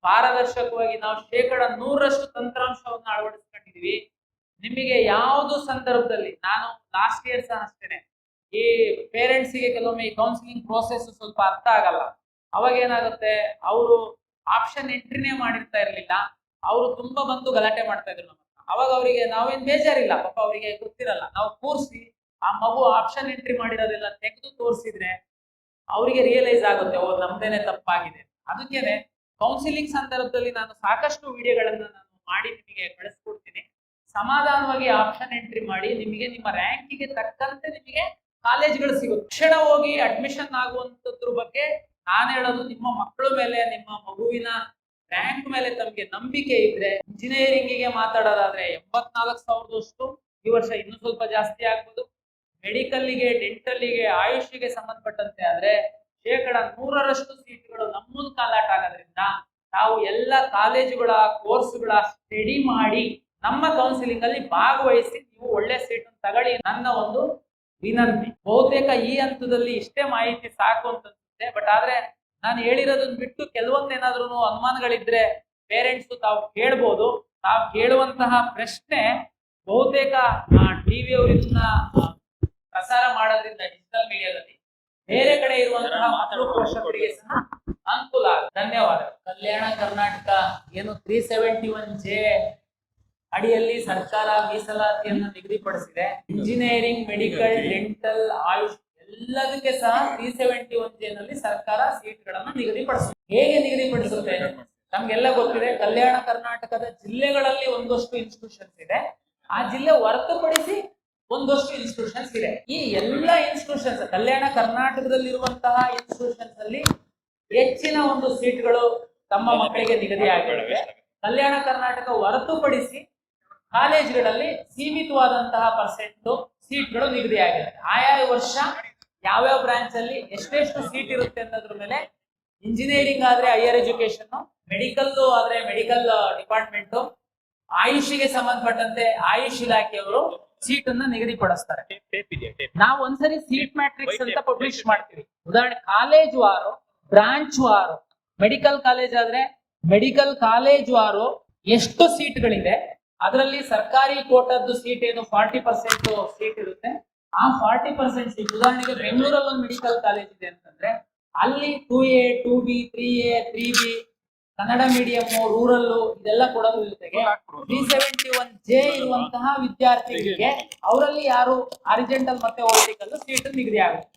ಪಾರದರ್ಶಕವಾಗಿ ನಾವು 100% ತಂತ್ರಾಂಶವನ್ನು ಅಳವಡಿಸ್ಕೊಂಡಿದೀವಿ. ನಿಮಗೆ ಯಾವುದು ಸಂದರ್ಭದಲ್ಲಿ, ನಾನು ಲಾಸ್ಟ್ ಇಯರ್ ಸಹ ಅಷ್ಟೇನೆ, ಈ ಪೇರೆಂಟ್ಸ್ಗೆ ಕೆಲವೊಮ್ಮೆ ಈ ಕೌನ್ಸಿಲಿಂಗ್ ಪ್ರೋಸೆಸ್ ಸ್ವಲ್ಪ ಅರ್ಥ ಆಗಲ್ಲ. ಅವಾಗ ಏನಾಗುತ್ತೆ, ಅವರು ಆಪ್ಷನ್ ಎಂಟ್ರಿನೇ ಮಾಡಿರ್ತಾ ಇರ್ಲಿಲ್ಲ, ಅವರು ತುಂಬಾ ಬಂದು ಗಲಾಟೆ ಮಾಡ್ತಾ ಇದ್ರು ನಮ್ಮ. ಅವಾಗ ಅವರಿಗೆ ನಾವೇನ್ ಬೇಜಾರಿಲ್ಲ, ಪಾಪ ಅವರಿಗೆ ಗೊತ್ತಿರಲ್ಲ. ನಾವು ಕೂರಿಸಿ ಆ ಮಗು ಆಪ್ಷನ್ ಎಂಟ್ರಿ ಮಾಡಿರೋದೆಲ್ಲ ತೆಗೆದು ತೋರಿಸಿದ್ರೆ ಅವರಿಗೆ ರಿಯಲೈಸ್ ಆಗುತ್ತೆ, ಓ ನಮ್ದೇನೆ ತಪ್ಪಾಗಿದೆ. ಅದಕ್ಕೇನೆ ಕೌನ್ಸಿಲಿಂಗ್ ಸಂದರ್ಭದಲ್ಲಿ ನಾನು ಸಾಕಷ್ಟು ವಿಡಿಯೋಗಳನ್ನ ನಾನು ಮಾಡಿ ನಿಮಗೆ ಕಳಿಸ್ಕೊಡ್ತೀನಿ. ಸಮಾಧಾನವಾಗಿ ಆಪ್ಷನ್ ಎಂಟ್ರಿ ಮಾಡಿ, ನಿಮಗೆ ನಿಮ್ಮ ರ್ಯಾಂಕಿಗೆ ತಕ್ಕಂತೆ ನಿಮಗೆ ಕಾಲೇಜ್ಗಳು ಸಿಗುತ್ತೆ. ತಕ್ಷಣ ಹೋಗಿ ಅಡ್ಮಿಷನ್ ಆಗುವಂತದ್ರ ಬಗ್ಗೆ ನಾನು ಹೇಳೋದು, ನಿಮ್ಮ ಮಕ್ಕಳ ಮೇಲೆ, ನಿಮ್ಮ ಮಗುವಿನ ರ್ಯಾಂಕ್ ಮೇಲೆ ತಮಗೆ ನಂಬಿಕೆ ಇದ್ರೆ, ಇಂಜಿನಿಯರಿಂಗಿಗೆ ಮಾತಾಡೋದಾದ್ರೆ 84,000 ಈ ವರ್ಷ ಇನ್ನೂ ಸ್ವಲ್ಪ ಜಾಸ್ತಿ ಆಗ್ಬೋದು. ಮೆಡಿಕಲ್ಗೆ, ಡೆಂಟಲ್ಗೆ, ಆಯುಷ್ಗೆ ಸಂಬಂಧಪಟ್ಟಂತೆ ಆದ್ರೆ 100% ಸೀಟ್ಗಳು ನಮ್ಮ ಮೂಲಕ ಅಲಾಟ್ ಆಗೋದ್ರಿಂದ ನಾವು ಎಲ್ಲ ಕಾಲೇಜುಗಳ ಕೋರ್ಸ್ಗಳ ಸ್ಟಡಿ ಮಾಡಿ ನಮ್ಮ ಕೌನ್ಸಿಲಿಂಗ್ ಅಲ್ಲಿ ಭಾಗವಹಿಸಿ ನೀವು ಒಳ್ಳೆ ಸೀಟ್ ತಗೊಳ್ಳಿ, ನನ್ನ ಒಂದು ವಿನಂತಿ. ಬಹುತೇಕ ಈ ಹಂತದಲ್ಲಿ ಇಷ್ಟೇ ಮಾಹಿತಿ ಸಾಕು ಅಂತ ಅನ್ಸುತ್ತೆ. ಬಟ್ ಆದ್ರೆ ನಾನು ಹೇಳಿರೋದನ್ನ ಬಿಟ್ಟು ಕೆಲವೊಂದೇನಾದ್ರೂ ಅನುಮಾನಗಳಿದ್ರೆ ಪೇರೆಂಟ್ಸ್ ತಾವು ಕೇಳ್ಬೋದು. ತಾವು ಕೇಳುವಂತಹ ಪ್ರಶ್ನೆ ಬಹುತೇಕ ಟಿವಿ ಅವರು ಇದನ್ನ ಪ್ರಸಾರ ಮಾಡೋದ್ರಿಂದ ಡಿಜಿಟಲ್ ಮೀಡಿಯಾದಲ್ಲಿ ಬೇರೆ ಕಡೆ ಇರುವಂತಹ ಮಕ್ಕಳು ಪೋಷಕರಿಗೆ ಸಹ ಅನುಕೂಲ ಆಗುತ್ತೆ. ಧನ್ಯವಾದ. ಕಲ್ಯಾಣ ಕರ್ನಾಟಕ ಏನು 371J ಅಡಿಯಲ್ಲಿ ಸರ್ಕಾರ ಮೀಸಲಾತಿಯನ್ನು ನಿಗದಿಪಡಿಸಿದೆ. ಇಂಜಿನಿಯರಿಂಗ್, ಮೆಡಿಕಲ್, ಡೆಂಟಲ್, ಆಯುಷ್ ಎಲ್ಲದಕ್ಕೆ ಸಹ 371J ನಲ್ಲಿ ಸರ್ಕಾರ ಸೀಟ್ಗಳನ್ನು ನಿಗದಿಪಡಿಸಿದೆ. ಹೇಗೆ ನಿಗದಿಪಡಿಸುತ್ತೆ ನಮ್ಗೆಲ್ಲ ಗೊತ್ತಿದೆ. ಕಲ್ಯಾಣ ಕರ್ನಾಟಕದ ಜಿಲ್ಲೆಗಳಲ್ಲಿ ಒಂದಷ್ಟು ಇನ್ಸ್ಟಿಟ್ಯೂಷನ್ಸ್ ಇದೆ, ಆ ಜಿಲ್ಲೆ ಹೊರತುಪಡಿಸಿ ಒಂದಷ್ಟು ಇನ್ಸ್ಟಿಟ್ಯೂಷನ್ಸ್ ಇದೆ. ಈ ಎಲ್ಲ ಇನ್ಸ್ಟಿಟ್ಯೂಷನ್ಸ್, ಕಲ್ಯಾಣ ಕರ್ನಾಟಕದಲ್ಲಿರುವಂತಹ ಇನ್ಸ್ಟಿಟ್ಯೂಷನ್ಸ್ ಅಲ್ಲಿ ಹೆಚ್ಚಿನ ಒಂದು ಸೀಟ್ಗಳು ತಮ್ಮ ಮಕ್ಕಳಿಗೆ ನಿಗದಿ ಆಗಿವೆ. ಕಲ್ಯಾಣ ಕರ್ನಾಟಕ ಹೊರತುಪಡಿಸಿ ಕಾಲೇಜ್ಗಳಲ್ಲಿ ಸೀಮಿತವಾದಂತಹ ಸೀಟ್ಗಳು ನಿಗದಿ ಆಗಿದೆ. ಆಯಾ ವರ್ಷ ಯಾವ್ಯಾವ ಬ್ರಾಂಚ್ ಅಲ್ಲಿ ಎಷ್ಟೆಷ್ಟು ಸೀಟ್ ಇರುತ್ತೆ ಅನ್ನೋದ್ರ ಮೇಲೆ, ಇಂಜಿನಿಯರಿಂಗ್ ಆದ್ರೆ ಹೈಯರ್ ಎಜುಕೇಶನ್, ಮೆಡಿಕಲ್ ಆದ್ರೆ ಮೆಡಿಕಲ್ ಡಿಪಾರ್ಟ್ಮೆಂಟ್, ಆಯುಷ್ಗೆ ಸಂಬಂಧಪಟ್ಟಂತೆ ಆಯುಷ್ ಇಲಾಖೆಯವರು ಸೀಟನ್ನ ನಿಗದಿಪಡಿಸ್ತಾರೆ. ನಾವು ಒಂದ್ಸರಿ ಸೀಟ್ ಮ್ಯಾಟ್ರಿಕ್ಸ್ ಅಂತ ಪಬ್ಲಿಷ್ ಮಾಡ್ತೀವಿ. ಉದಾಹರಣೆ ಕಾಲೇಜ್ ವಾರು, ಬ್ರಾಂಚ್ ವಾರು, ಮೆಡಿಕಲ್ ಕಾಲೇಜ್ ಆದ್ರೆ ಮೆಡಿಕಲ್ ಕಾಲೇಜ್ ವಾರು ಎಷ್ಟು ಸೀಟ್ಗಳಿದೆ, ಅದರಲ್ಲಿ ಸರ್ಕಾರಿ ಕೋಟದ್ದು ಸೀಟ್ ಏನು 40% ಸೀಟ್ ಇರುತ್ತೆ. ಆ 40% ಸೀಟ್, ಉದಾಹರಣೆಗೆ ಬೆಂಗಳೂರಲ್ಲಿ ಒಂದು ಮೆಡಿಕಲ್ ಕಾಲೇಜ್ ಇದೆ ಅಂತಂದ್ರೆ ಅಲ್ಲಿ 2A, 2B, 3A, 3B, Kannada medium, rural ಇದೆಲ್ಲ ಕೊಡೋದ್ರ ಜೊತೆಗೆ 371J ಇರುವಂತಹ ವಿದ್ಯಾರ್ಥಿಗಳಿಗೆ ಅವರಲ್ಲಿ ಯಾರು ಹಾರಿಜಾಂಟಲ್ ಮತ್ತೆ ವರ್ಟಿಕಲ್ ಸೀಟ್ ನಿಗದಿ ಆಗುತ್ತೆ.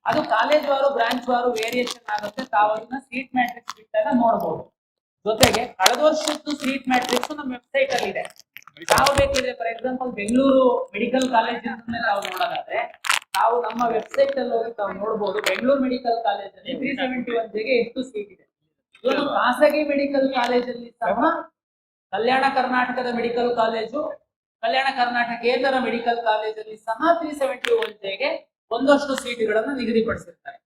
ಅದು ಕಾಲೇಜ್ ವಾರು, ಬ್ರಾಂಚ್ ವಾರು ವೇರಿಯೇಷನ್ ಆಗುತ್ತೆ. ತಾವು ಅದನ್ನ ಸೀಟ್ ಮ್ಯಾಟ್ರಿಕ್ಸ್ ಬಿಟ್ಟಾಗ ನೋಡಬಹುದು. ಜೊತೆಗೆ ಕಳೆದ ವರ್ಷದ್ದು ಸೀಟ್ ಮ್ಯಾಟ್ರಿಕ್ಸ್ ನಮ್ಮ ವೆಬ್ಸೈಟ್ ಅಲ್ಲಿ ಇದೆ. ತಾವು ಬೇಕಿದ್ರೆ for example Bengaluru medical college ನಾವು ನೋಡೋದಾದ್ರೆ ತಾವು ನಮ್ಮ ವೆಬ್ಸೈಟ್ ಅಲ್ಲಿ ಹೋಗಿ ತಾವು ನೋಡಬಹುದು. ಬೆಂಗಳೂರು ಮೆಡಿಕಲ್ ಕಾಲೇಜ್ ಅಲ್ಲಿ 371J ಗೆ ಎಷ್ಟು ಸೀಟ್ ಇದೆ. ಇವತ್ತು ಖಾಸಗಿ ಮೆಡಿಕಲ್ ಕಾಲೇಜಲ್ಲಿ ಸಹ ಕಲ್ಯಾಣ ಕರ್ನಾಟಕದ ಮೆಡಿಕಲ್ ಕಾಲೇಜು, ಕಲ್ಯಾಣ ಕರ್ನಾಟಕೇತರ ಮೆಡಿಕಲ್ ಕಾಲೇಜಲ್ಲಿ ಸಹ 371J ಗೆ ಒಂದಷ್ಟು ಸೀಟುಗಳನ್ನು ನಿಗದಿಪಡಿಸಿರ್ತಾರೆ.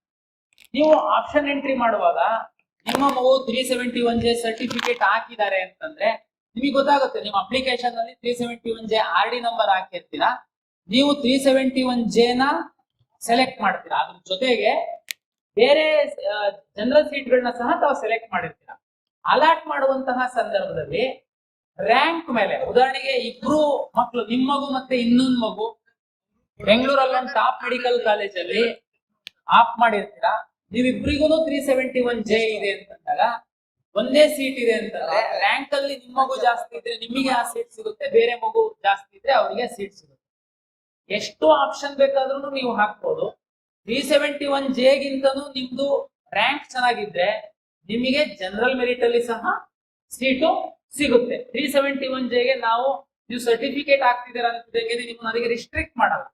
ನೀವು ಆಪ್ಷನ್ ಎಂಟ್ರಿ ಮಾಡುವಾಗ ನಿಮ್ಮ ಮಗು 371J ಸರ್ಟಿಫಿಕೇಟ್ ಹಾಕಿದ್ದಾರೆ ಅಂತಂದ್ರೆ ನಿಮಗೆ ಗೊತ್ತಾಗುತ್ತೆ. ನಿಮ್ಮ ಅಪ್ಲಿಕೇಶನ್ ಅಲ್ಲಿ 371J RD ನಂಬರ್ ಹಾಕಿರ್ತೀರಾ, ನೀವು 371J ನ ಸೆಲೆಕ್ಟ್ ಮಾಡ್ತೀರಾ. ಅದ್ರ ಜೊತೆಗೆ ಬೇರೆ ಜನರಲ್ ಸೀಟ್ಗಳನ್ನ ಸಹ ತಾವು ಸೆಲೆಕ್ಟ್ ಮಾಡಿರ್ತೀರಾ. ಅಲಾಟ್ ಮಾಡುವಂತಹ ಸಂದರ್ಭದಲ್ಲಿ ರ್ಯಾಂಕ್ ಮೇಲೆ, ಉದಾಹರಣೆಗೆ ಇಬ್ರು ಮಕ್ಕಳು, ನಿಮ್ಮ ಮಗು ಮತ್ತೆ ಇನ್ನೊಂದು ಮಗು ಬೆಂಗಳೂರಲ್ಲಿ ಒಂದು ಟಾಪ್ ಮೆಡಿಕಲ್ ಕಾಲೇಜಲ್ಲಿ ಆಪ್ ಮಾಡಿರ್ತೀರಾ. ನೀವಿಬ್ರಿಗೂ 371J ಇದೆ ಅಂತಂದಾಗ ಒಂದೇ ಸೀಟ್ ಇದೆ ಅಂತಂದ್ರೆ ರ್ಯಾಂಕ್ ಅಲ್ಲಿ ನಿಮ್ಮ ಮಗು ಜಾಸ್ತಿ ಇದ್ರೆ ನಿಮಗೆ ಆ ಸೀಟ್ ಸಿಗುತ್ತೆ, ಬೇರೆ ಮಗು ಜಾಸ್ತಿ ಇದ್ರೆ ಅವರಿಗೆ ಸೀಟ್ ಸಿಗುತ್ತೆ. ಎಷ್ಟು ಆಪ್ಷನ್ ಬೇಕಾದ್ರೂ ನೀವು ಹಾಕ್ಬೋದು. 371J ಗಿಂತನೂ ನಿಮ್ದು ರ್ಯಾಂಕ್ ಚೆನ್ನಾಗಿದ್ರೆ ನಿಮಗೆ ಜನರಲ್ ಮೆರಿಟ್ ಅಲ್ಲಿ ಸಹ ಸೀಟು ಸಿಗುತ್ತೆ. 371J ಗೆ ನೀವು ಸರ್ಟಿಫಿಕೇಟ್ ಹಾಕ್ತಿದ್ದೀರಾ ಅಂತ ನಿಮ್ಮನ್ನ ಅದಕ್ಕೆ ರಿಸ್ಟ್ರಿಕ್ಟ್ ಮಾಡಲ್ಲ.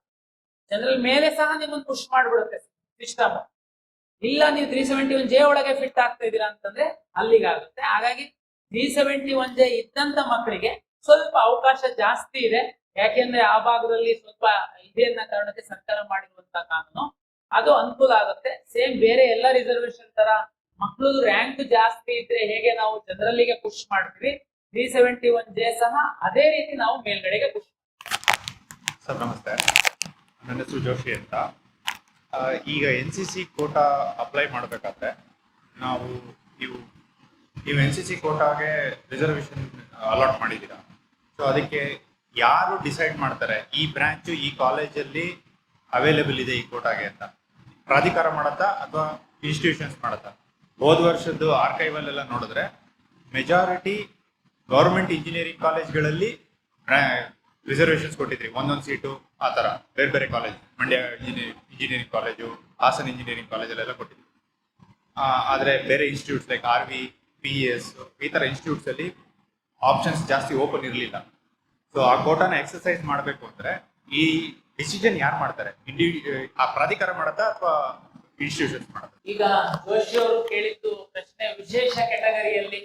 ಜನರಲ್ ಮೇಲೆ ಸಹ ನಿಮ್ಮನ್ನು ಪುಷ್ ಮಾಡ್ಬಿಡುತ್ತೆ ಸಿಸ್ಟಮ್. ಇಲ್ಲ ನೀವು 371J ಒಳಗೆ ಫಿಟ್ ಆಗ್ತಾ ಇದ್ದೀರಾ ಅಂತಂದ್ರೆ ಅಲ್ಲಿಗಾಗುತ್ತೆ. ಹಾಗಾಗಿ 371J ಇದ್ದಂತ ಮಕ್ಕಳಿಗೆ ಸ್ವಲ್ಪ ಅವಕಾಶ ಜಾಸ್ತಿ ಇದೆ. ಯಾಕೆಂದ್ರೆ ಆ ಭಾಗದಲ್ಲಿ ಸ್ವಲ್ಪ ಇದೆ ಅನ್ನೋ ಕಾರಣಕ್ಕೆ ಸರ್ಕಾರ ಮಾಡಿರುವಂತಹ ಕಾನೂನು ಅದು ಅನುಕೂಲ ಆಗುತ್ತೆ. ಸೇಮ್ ಬೇರೆ ಎಲ್ಲ ರಿಸರ್ವೇಶನ್ ತರ ಮಕ್ಕಳು ರ್ಯಾಂಕ್ ಜಾಸ್ತಿ ಇದ್ರೆ ಹೇಗೆ ನಾವು ಜನರಲ್ಲಿಗೆ ಪುಷ್ ಮಾಡ್ತೀವಿ, 371J ಸಹ ಅದೇ ರೀತಿ ನಾವು ಮೇಲ್ಗಡೆಗೆ ಪುಷ್ ಮಾಡ್ತೀವಿ. ಸರ್ ನಮಸ್ತೆ, ನನ್ನ ಹೆಸರು ಜೋಶಿ ಅಂತ. ಈಗ NCC ಕೋಟಾ ಅಪ್ಲೈ ಮಾಡಬೇಕಾದ್ರೆ ನೀವು NCC ಕೋಟಾಗೆ ರಿಸರ್ವೇಶನ್ ಅಲಾಟ್ ಮಾಡಿದ್ದೀರಾ. ಸೊ ಅದಕ್ಕೆ ಯಾರು ಡಿಸೈಡ್ ಮಾಡ್ತಾರೆ ಈ ಬ್ರಾಂಚು ಈ ಕಾಲೇಜಲ್ಲಿ ಅವೈಲೇಬಲ್ ಇದೆ ಈ ಕೋಟಾಗೆ ಅಂತ? ಪ್ರಾಧಿಕಾರ ಮಾಡತ್ತಾ ಅಥವಾ ಇನ್ಸ್ಟಿಟ್ಯೂಷನ್ಸ್ ಮಾಡತ್ತಾ? ಹೋದ ವರ್ಷದ್ದು ಆರ್ಕೈವಲ್ ಎಲ್ಲ ನೋಡಿದ್ರೆ ಮೆಜಾರಿಟಿ ಗೌರ್ಮೆಂಟ್ ಇಂಜಿನಿಯರಿಂಗ್ ಕಾಲೇಜ್ಗಳಲ್ಲಿ ರಿಸರ್ವೇಶನ್ಸ್ ಕೊಟ್ಟಿದ್ರಿ, ಒಂದೊಂದು ಸೀಟು ಆ ಥರ ಬೇರೆ ಬೇರೆ college, Mandya engineering college, Hassan engineering ಕಾಲೇಜಲ್ಲೆಲ್ಲ ಕೊಟ್ಟಿದ್ವಿ. ಆದರೆ ಬೇರೆ ಇನ್ಸ್ಟಿಟ್ಯೂಟ್ಸ್ ಲೈಕ್ RV, PES ಈ ಥರ ಇನ್ಸ್ಟಿಟ್ಯೂಟ್ಸಲ್ಲಿ ಆಪ್ಷನ್ಸ್ ಜಾಸ್ತಿ ಓಪನ್ ಇರಲಿಲ್ಲ. ಸೊ ಆ ಕೋಟಾನ ಎಕ್ಸರ್ಸೈಸ್ ಮಾಡಬೇಕು ಅಂದರೆ ಈ ಡಿಸಿಷನ್ ಯಾರು ಮಾಡ್ತಾರೆ? ಆ ಪ್ರಾಧಿಕಾರ ಮಾಡತ್ತಾ ಅಥವಾ ಇನ್ಸ್ಟಿಟ್ಯೂಷನ್ಸ್ ಮಾಡತ್ತಾ? ಈಗ ಜೋಶಿ ಅವರು ಕೇಳಿದ್ದು ಪ್ರಶ್ನೆ ವಿಶೇಷ ಕ್ಯಾಟಗರಿಯಲ್ಲಿ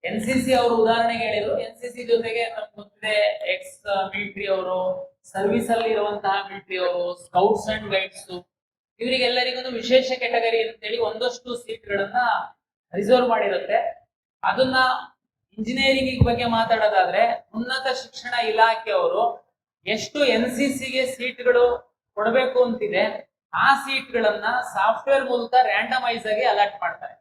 NCC ಅವರು ಉದಾಹರಣೆಗೆ ಹೇಳಿದ್ರು. NCC ಜೊತೆಗೆ ನಮ್ಗೆ ಗೊತ್ತಿದೆ ಎಕ್ಸ್ ಮಿಲಿಟರಿ ಅವರು, ಸರ್ವಿಸ್ ಅಲ್ಲಿ ಇರುವಂತಹ ಮಿಲಿಟರಿ ಅವರು, ಸ್ಕೌಟ್ಸ್ ಅಂಡ್ ಗೈಡ್ಸ್, ಇವರಿಗೆಲ್ಲರಿಗೂ ವಿಶೇಷ ಕ್ಯಾಟಗರಿ ಅಂತೇಳಿ ಒಂದಷ್ಟು ಸೀಟ್ಗಳನ್ನ ರಿಸರ್ವ್ ಮಾಡಿರುತ್ತೆ. ಅದನ್ನ ಇಂಜಿನಿಯರಿಂಗ್ ಬಗ್ಗೆ ಮಾತಾಡೋದಾದ್ರೆ ಉನ್ನತ ಶಿಕ್ಷಣ ಇಲಾಖೆಯವರು ಎಷ್ಟು NCCಗೆ ಸೀಟ್ಗಳು ಕೊಡಬೇಕು ಅಂತಿದೆ ಆ ಸೀಟ್ಗಳನ್ನ ಸಾಫ್ಟ್ವೇರ್ ಮೂಲಕ ರ್ಯಾಂಡಮೈಸ್ ಆಗಿ ಅಲಾಟ್ ಮಾಡ್ತಾರೆ.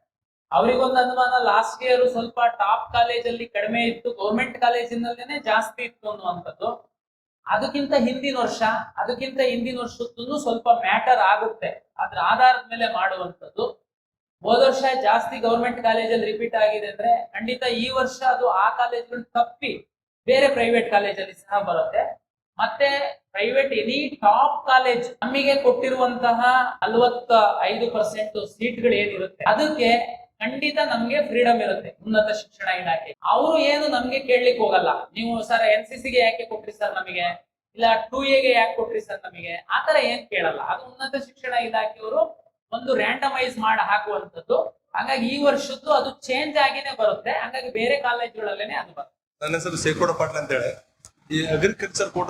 ಅವರಿಗೊಂದು ಅನುಮಾನ, ಲಾಸ್ಟ್ ಇಯರ್ ಸ್ವಲ್ಪ ಟಾಪ್ ಕಾಲೇಜಲ್ಲಿ ಕಡಿಮೆ ಇತ್ತು, ಗೌರ್ಮೆಂಟ್ ಕಾಲೇಜಿನಲ್ಲೇನೆ ಜಾಸ್ತಿ ಇತ್ತು ಅನ್ನುವಂಥದ್ದು. ಅದಕ್ಕಿಂತ ಹಿಂದಿನ ವರ್ಷದ್ದು ಸ್ವಲ್ಪ ಮ್ಯಾಟರ್ ಆಗುತ್ತೆ, ಅದ್ರ ಆಧಾರದ ಮೇಲೆ ಮಾಡುವಂಥದ್ದು. ಹೋದ ವರ್ಷ ಜಾಸ್ತಿ ಗೌರ್ಮೆಂಟ್ ಕಾಲೇಜಲ್ಲಿ ರಿಪೀಟ್ ಆಗಿದೆ ಅಂದ್ರೆ ಖಂಡಿತ ಈ ವರ್ಷ ಅದು ಆ ಕಾಲೇಜ್ಗಳು ತಪ್ಪಿ ಬೇರೆ ಪ್ರೈವೇಟ್ ಕಾಲೇಜಲ್ಲಿ ಸಹ ಬರುತ್ತೆ. ಮತ್ತೆ ಪ್ರೈವೇಟ್ ಎನಿ ಟಾಪ್ ಕಾಲೇಜ್ ನಮಗೆ ಕೊಟ್ಟಿರುವಂತಹ 45% ಸೀಟ್ಗಳು ಏನಿರುತ್ತೆ ಅದಕ್ಕೆ ಖಂಡಿತ ನಮ್ಗೆ ಫ್ರೀಡಮ್ ಇರುತ್ತೆ. ಉನ್ನತ ಶಿಕ್ಷಣ ಇಲಾಖೆ ಅವರು ಏನು ನಮ್ಗೆ ಕೇಳಲಿಕ್ಕೆ ಹೋಗಲ್ಲ, ನೀವು ಸರ್ NCCಗೆ ಯಾಕೆ ಕೊಟ್ರಿ ಸರ್ ನಮಗೆ, ಇಲ್ಲ 2Aಗೆ ಯಾಕೆ ಕೊಟ್ರಿ ಸರ್ ನಮಗೆ, ಆತರ ಏನ್ ಕೇಳಲ್ಲ. ಅದು ಉನ್ನತ ಶಿಕ್ಷಣ ಇಲಾಖೆಯವರು ಒಂದು ರ್ಯಾಂಡಮೈಸ್ ಮಾಡಿ ಹಾಕುವಂಥದ್ದು. ಹಾಗಾಗಿ ಈ ವರ್ಷದ್ದು ಅದು ಚೇಂಜ್ ಆಗಿನೇ ಬರುತ್ತೆ. ಹಾಗಾಗಿ ಬೇರೆ ಕಾಲೇಜುಗಳಲ್ಲೇನೆ ಅದು ಬರುತ್ತೆ. ನನ್ನ ಹೆಸರು ಶೇಖೋಡ ಪಾಟೀಲ್ ಅಂತ ಹೇಳಿ. ಈ ಅಗ್ರಿಕಲ್ಚರ್ ಕೋಟ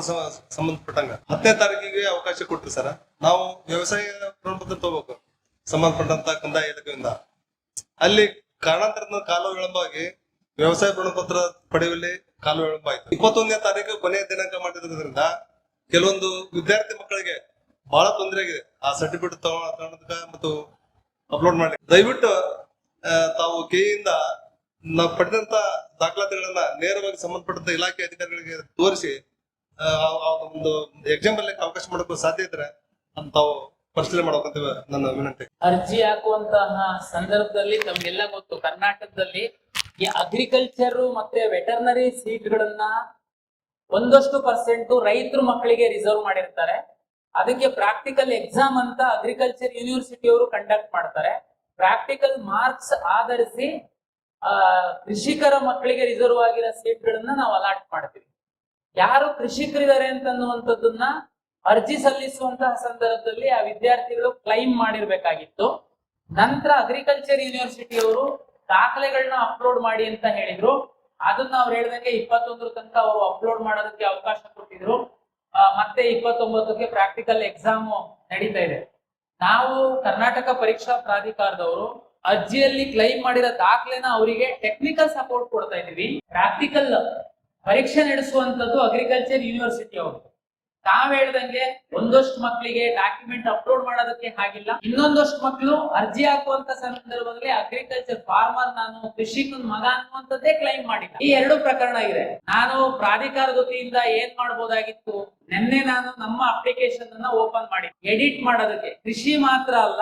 ಸಂಬಂಧಪಟ್ಟಂಗ 10ನೇ ತಾರೀಕಿಗೆ ಅವಕಾಶ ಕೊಟ್ರಿ ಸರ್. ನಾವು ವ್ಯವಸಾಯ ಪ್ರಬಂಧ ತಗೋಬೇಕು ಸಂಬಂಧಪಟ್ಟಂತ ಕಂದಾಯ ಇಲಾಖೆಯಿಂದ. ಅಲ್ಲಿ ಕಾರಣಾಂತರದ ಕಾಲ ವಿಳಂಬವಾಗಿ ವ್ಯವಸಾಯ ಪ್ರಮಾಣಪತ್ರ ಪಡೆಯುವಲ್ಲಿ ಕಾಲ ವಿಳಂಬ ಆಯ್ತು. 21ನೇ ತಾರೀಕು ಕೊನೆಯ ದಿನಾಂಕ ಮಾಡಿರೋದ್ರಿಂದ ಕೆಲವೊಂದು ವಿದ್ಯಾರ್ಥಿ ಮಕ್ಕಳಿಗೆ ಬಹಳ ತೊಂದರೆ ಆಗಿದೆ ಆ ಸರ್ಟಿಫಿಕೇಟ್ ತಗೊಳೋದಕ್ಕೆ ಮತ್ತು ಅಪ್ಲೋಡ್ ಮಾಡಿ. ದಯವಿಟ್ಟು ತಾವು ಕೆಯಿಂದ ನಾವು ಪಡೆದಂತ ದಾಖಲಾತಿಗಳನ್ನ ನೇರವಾಗಿ ಸಂಬಂಧಪಟ್ಟಂತ ಇಲಾಖೆ ಅಧಿಕಾರಿಗಳಿಗೆ ತೋರಿಸಿ ಒಂದು ಎಕ್ಸಾಮ್ ಅಲ್ಲಿ ಅವಕಾಶ ಮಾಡೋಕ್ಕೂ ಸಾಧ್ಯ ಇದ್ರೆ ಅಂತ ತಾವು ಪರಿಶೀಲನೆ ಮಾಡ್ಬೇಕಂತ ನನ್ನ ವಿನಂತಿ. ಅರ್ಜಿ ಹಾಕುವಂತಹ ಸಂದರ್ಭದಲ್ಲಿ ತಮ್ಗೆಲ್ಲ ಗೊತ್ತು, ಕರ್ನಾಟಕದಲ್ಲಿ ಈ ಅಗ್ರಿಕಲ್ಚರ್ ಮತ್ತೆ ವೆಟರ್ನರಿ ಸೀಟ್ಗಳನ್ನ ಒಂದಷ್ಟು ಪರ್ಸೆಂಟ್ ರೈತರ ಮಕ್ಕಳಿಗೆ ರಿಸರ್ವ್ ಮಾಡಿರ್ತಾರೆ. ಅದಕ್ಕೆ ಪ್ರಾಕ್ಟಿಕಲ್ ಎಕ್ಸಾಮ್ ಅಂತ ಅಗ್ರಿಕಲ್ಚರ್ ಯೂನಿವರ್ಸಿಟಿ ಅವರು ಕಂಡಕ್ಟ್ ಮಾಡ್ತಾರೆ. ಪ್ರಾಕ್ಟಿಕಲ್ ಮಾರ್ಕ್ಸ್ ಆಧರಿಸಿ ಕೃಷಿಕರ ಮಕ್ಕಳಿಗೆ ರಿಸರ್ವ್ ಆಗಿರೋ ಸೀಟ್ಗಳನ್ನ ನಾವು ಅಲಾಟ್ ಮಾಡ್ತೀವಿ. ಯಾರು ಕೃಷಿಕರಿದ್ದಾರೆ ಅಂತನ್ನುವಂಥದ್ದನ್ನ ಅರ್ಜಿ ಸಲ್ಲಿಸುವಂತಹ ಸಂದರ್ಭದಲ್ಲಿ ಆ ವಿದ್ಯಾರ್ಥಿಗಳು ಕ್ಲೈಮ್ ಮಾಡಿರ್ಬೇಕಾಗಿತ್ತು. ನಂತರ ಅಗ್ರಿಕಲ್ಚರ್ ಯೂನಿವರ್ಸಿಟಿ ಅವರು ದಾಖಲೆಗಳನ್ನ ಅಪ್ಲೋಡ್ ಮಾಡಿ ಅಂತ ಹೇಳಿದ್ರು. ಅದನ್ನ ಅವ್ರು ಹೇಳ್ದಂಗೆ 21 ತನಕ ಅವರು ಅಪ್ಲೋಡ್ ಮಾಡೋದಕ್ಕೆ ಅವಕಾಶ ಕೊಟ್ಟಿದ್ರು. ಮತ್ತೆ 29ಕ್ಕೆ ಪ್ರಾಕ್ಟಿಕಲ್ ಎಕ್ಸಾಮ್ ನಡೀತಾ ಇದೆ. ನಾವು ಕರ್ನಾಟಕ ಪರೀಕ್ಷಾ ಪ್ರಾಧಿಕಾರದವರು ಅರ್ಜಿಯಲ್ಲಿ ಕ್ಲೈಮ್ ಮಾಡಿರೋ ದಾಖಲೆನ ಅವರಿಗೆ ಟೆಕ್ನಿಕಲ್ ಸಪೋರ್ಟ್ ಕೊಡ್ತಾ ಇದೀವಿ. ಪ್ರಾಕ್ಟಿಕಲ್ ಪರೀಕ್ಷೆ ನಡೆಸುವಂತದ್ದು ಅಗ್ರಿಕಲ್ಚರ್ ಯೂನಿವರ್ಸಿಟಿ ಅವರು. ತಾವ್ ಹೇಳ್ದಂಗೆ ಒಂದಷ್ಟು ಮಕ್ಕಳಿಗೆ ಡಾಕ್ಯುಮೆಂಟ್ ಅಪ್ಲೋಡ್ ಮಾಡೋದಕ್ಕೆ ಆಗಿಲ್ಲ, ಇನ್ನೊಂದಷ್ಟು ಮಕ್ಕಳು ಅರ್ಜಿ ಹಾಕುವಂತ ಸಂದರ್ಭದಲ್ಲಿ ಅಗ್ರಿಕಲ್ಚರ್ ಫಾರ್ಮರ್, ನಾನು ಕೃಷಿಕನ ಮಗ ಅನ್ನುವಂಥದ್ದೇ ಕ್ಲೈಮ್ ಮಾಡಿಲ್ಲ. ಈ ಎರಡು ಪ್ರಕರಣ ಇದೆ. ನಾನು ಪ್ರಾಧಿಕಾರದ ವತಿಯಿಂದ ಏನ್ ಮಾಡಬಹುದಾಗಿತ್ತು, ನಿನ್ನೆ ನಾನು ನಮ್ಮ ಅಪ್ಲಿಕೇಶನ್ ಅನ್ನ ಓಪನ್ ಮಾಡಿ ಎಡಿಟ್ ಮಾಡೋದಕ್ಕೆ, ಕೃಷಿ ಮಾತ್ರ ಅಲ್ಲ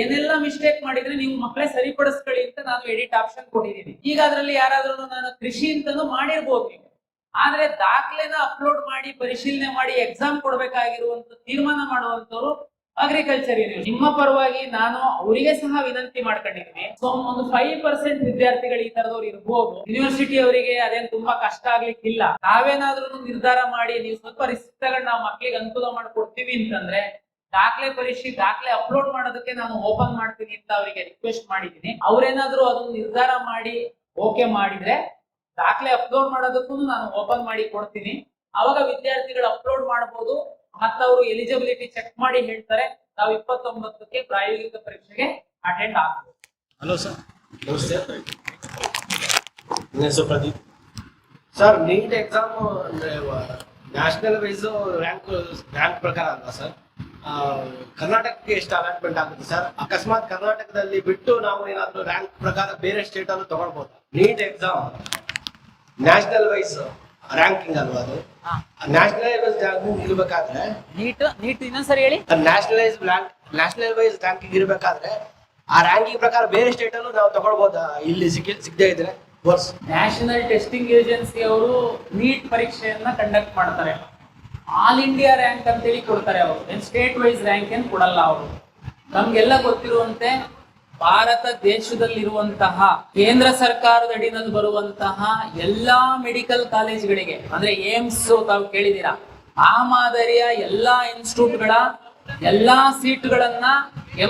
ಏನೆಲ್ಲ ಮಿಸ್ಟೇಕ್ ಮಾಡಿದ್ರೆ ನೀವು ಮಕ್ಕಳೇ ಸರಿಪಡಿಸ್ಕೊಳ್ಳಿ ಅಂತ ನಾನು ಎಡಿಟ್ ಆಪ್ಷನ್ ಕೊಟ್ಟಿದ್ದೀನಿ. ಈಗ ಅದ್ರಲ್ಲಿ ಯಾರಾದ್ರೂ ನಾನು ಕೃಷಿ ಅಂತಾನು ಮಾಡಿರ್ಬೋದು ನೀವು, ಆದ್ರೆ ದಾಖಲೆನ ಅಪ್ಲೋಡ್ ಮಾಡಿ ಪರಿಶೀಲನೆ ಮಾಡಿ ಎಕ್ಸಾಮ್ ಕೊಡ್ಬೇಕಾಗಿರುವಂತ ತೀರ್ಮಾನ ಮಾಡುವಂತವ್ರು ಅಗ್ರಿಕಲ್ಚರ್ ಯೂನಿವರ್ಸಿಟಿ. ನಿಮ್ಮ ಪರವಾಗಿ ನಾನು ಅವರಿಗೆ ಸಹ ವಿನಂತಿ ಮಾಡ್ಕೊಂಡಿದ್ದೀನಿ. ಸೊ ಒಂದು 5% ವಿದ್ಯಾರ್ಥಿಗಳು ಈ ತರದವ್ರು ಇರ್ಬೋದು. ಯೂನಿವರ್ಸಿಟಿ ಅವರಿಗೆ ಅದೇನ್ ತುಂಬಾ ಕಷ್ಟ ಆಗ್ಲಿಕ್ಕಿಲ್ಲ. ನಾವೇನಾದ್ರೂ ನಿರ್ಧಾರ ಮಾಡಿ ನೀವು ಸ್ವಲ್ಪ ರಿಸಿಪ್ಟ್ ತಗೊಂಡು ನಾವು ಮಕ್ಳಿಗೆ ಅನುಕೂಲ ಮಾಡ್ಕೊಡ್ತೀವಿ ಅಂತಂದ್ರೆ ದಾಖಲೆ ಅಪ್ಲೋಡ್ ಮಾಡೋದಕ್ಕೆ ನಾನು ಓಪನ್ ಮಾಡ್ತೀನಿ ಅಂತ ಅವರಿಗೆ ರಿಕ್ವೆಸ್ಟ್ ಮಾಡಿದ್ದೀನಿ. ಅವ್ರೇನಾದ್ರೂ ಅದನ್ನ ನಿರ್ಧಾರ ಮಾಡಿ ಓಕೆ ಮಾಡಿದ್ರೆ ದಾಖಲೆ ಅಪ್ಲೋಡ್ ಮಾಡೋದಕ್ಕೂ ನಾನು ಓಪನ್ ಮಾಡಿ ಕೊಡ್ತೀನಿ. ಅವಾಗ ವಿದ್ಯಾರ್ಥಿಗಳು ಅಪ್ಲೋಡ್ ಮಾಡಬಹುದು. ಮತ್ತೆ ಅವರು ಎಲಿಜಿಬಿಲಿಟಿ ಚೆಕ್ ಮಾಡಿ ಹೇಳ್ತಾರೆ, ನಾವು 29ಕ್ಕೆ ಪ್ರಾಯೋಗಿಕ ಪರೀಕ್ಷೆಗೆ ಅಟೆಂಡ್ ಆಗ್ಬೋದು. ಹಲೋ ಸರ್, ನಮಸ್ತೆ. ನನ್ನ ಹೆಸರು ಪ್ರದೀಪ್ ಸರ್. ನೀಟ್ ಎಕ್ಸಾಮ್ ಅಂದ್ರೆ ನ್ಯಾಷನಲ್ ವೈಸ್ ರ್ಯಾಂಕ್ ಪ್ರಕಾರ ಅಲ್ಲ ಸರ್. ಕರ್ನಾಟಕಕ್ಕೆ ಎಷ್ಟು ಅಲಾಟ್ಮೆಂಟ್ ಆಗುತ್ತೆ ಸರ್? ಅಕಸ್ಮಾತ್ ಕರ್ನಾಟಕದಲ್ಲಿ ಬಿಟ್ಟು ನಾವು ಏನಾದ್ರು ರ್ಯಾಂಕ್ ಪ್ರಕಾರ ಬೇರೆ ಸ್ಟೇಟ್ ಅನ್ನು ತಗೊಳ್ಬಹುದು. NEET exam national wise ranking ಅಲ್ವಾ? ಅದು ನ್ಯಾಷನಲ್ ವೈಸ್ ರ್ಯಾಂಕಿಂಗ್ ಇರ್ಬೇಕಾದ್ರೆ ನೀಟ್ ಇನ್ನೊಂದ್ಸರಿ ಹೇಳಿ. ನ್ಯಾಷನಲ್ ವೈಸ್ ರ್ಯಾಂಕಿಂಗ್ ಇರ್ಬೇಕಾದ್ರೆ ಆ ರ್ಯಾಂಕಿಂಗ್ ಪ್ರಕಾರ ಬೇರೆ ಸ್ಟೇಟ್ ಅಲ್ಲೂ ನಾವು ತಗೊಳ್ಬಹುದಾ ಇಲ್ಲಿ ಸಿಗದೇ ಇದ್ರೆ? ನ್ಯಾಷನಲ್ ಟೆಸ್ಟಿಂಗ್ ಏಜೆನ್ಸಿ ಅವರು ನೀಟ್ ಪರೀಕ್ಷೆಯನ್ನ ಕಂಡಕ್ಟ್ ಮಾಡ್ತಾರೆ. ಆಲ್ ಇಂಡಿಯಾ ರ್ಯಾಂಕ್ ಅಂತೇಳಿ ಕೊಡ್ತಾರೆ ಅವರು, ಸ್ಟೇಟ್ ವೈಸ್ ರ್ಯಾಂಕ್ ಏನ್ ಕೊಡಲ್ಲ ಅವರು. ನಮ್ಗೆಲ್ಲ ಗೊತ್ತಿರುವಂತೆ ಭಾರತ ದೇಶದಲ್ಲಿರುವಂತಹ ಕೇಂದ್ರ ಸರ್ಕಾರದ ಅಡಿನಲ್ಲಿ ಬರುವಂತಹ ಎಲ್ಲಾ ಮೆಡಿಕಲ್ ಕಾಲೇಜ್ಗಳಿಗೆ, ಅಂದ್ರೆ ಏಮ್ಸ್ ತಾವು ಕೇಳಿದೀರಾ, ಆ ಮಾದರಿಯ ಎಲ್ಲಾ ಇನ್ಸ್ಟಿಟ್ಯೂಟ್ಗಳ ಎಲ್ಲಾ ಸೀಟ್ಗಳನ್ನ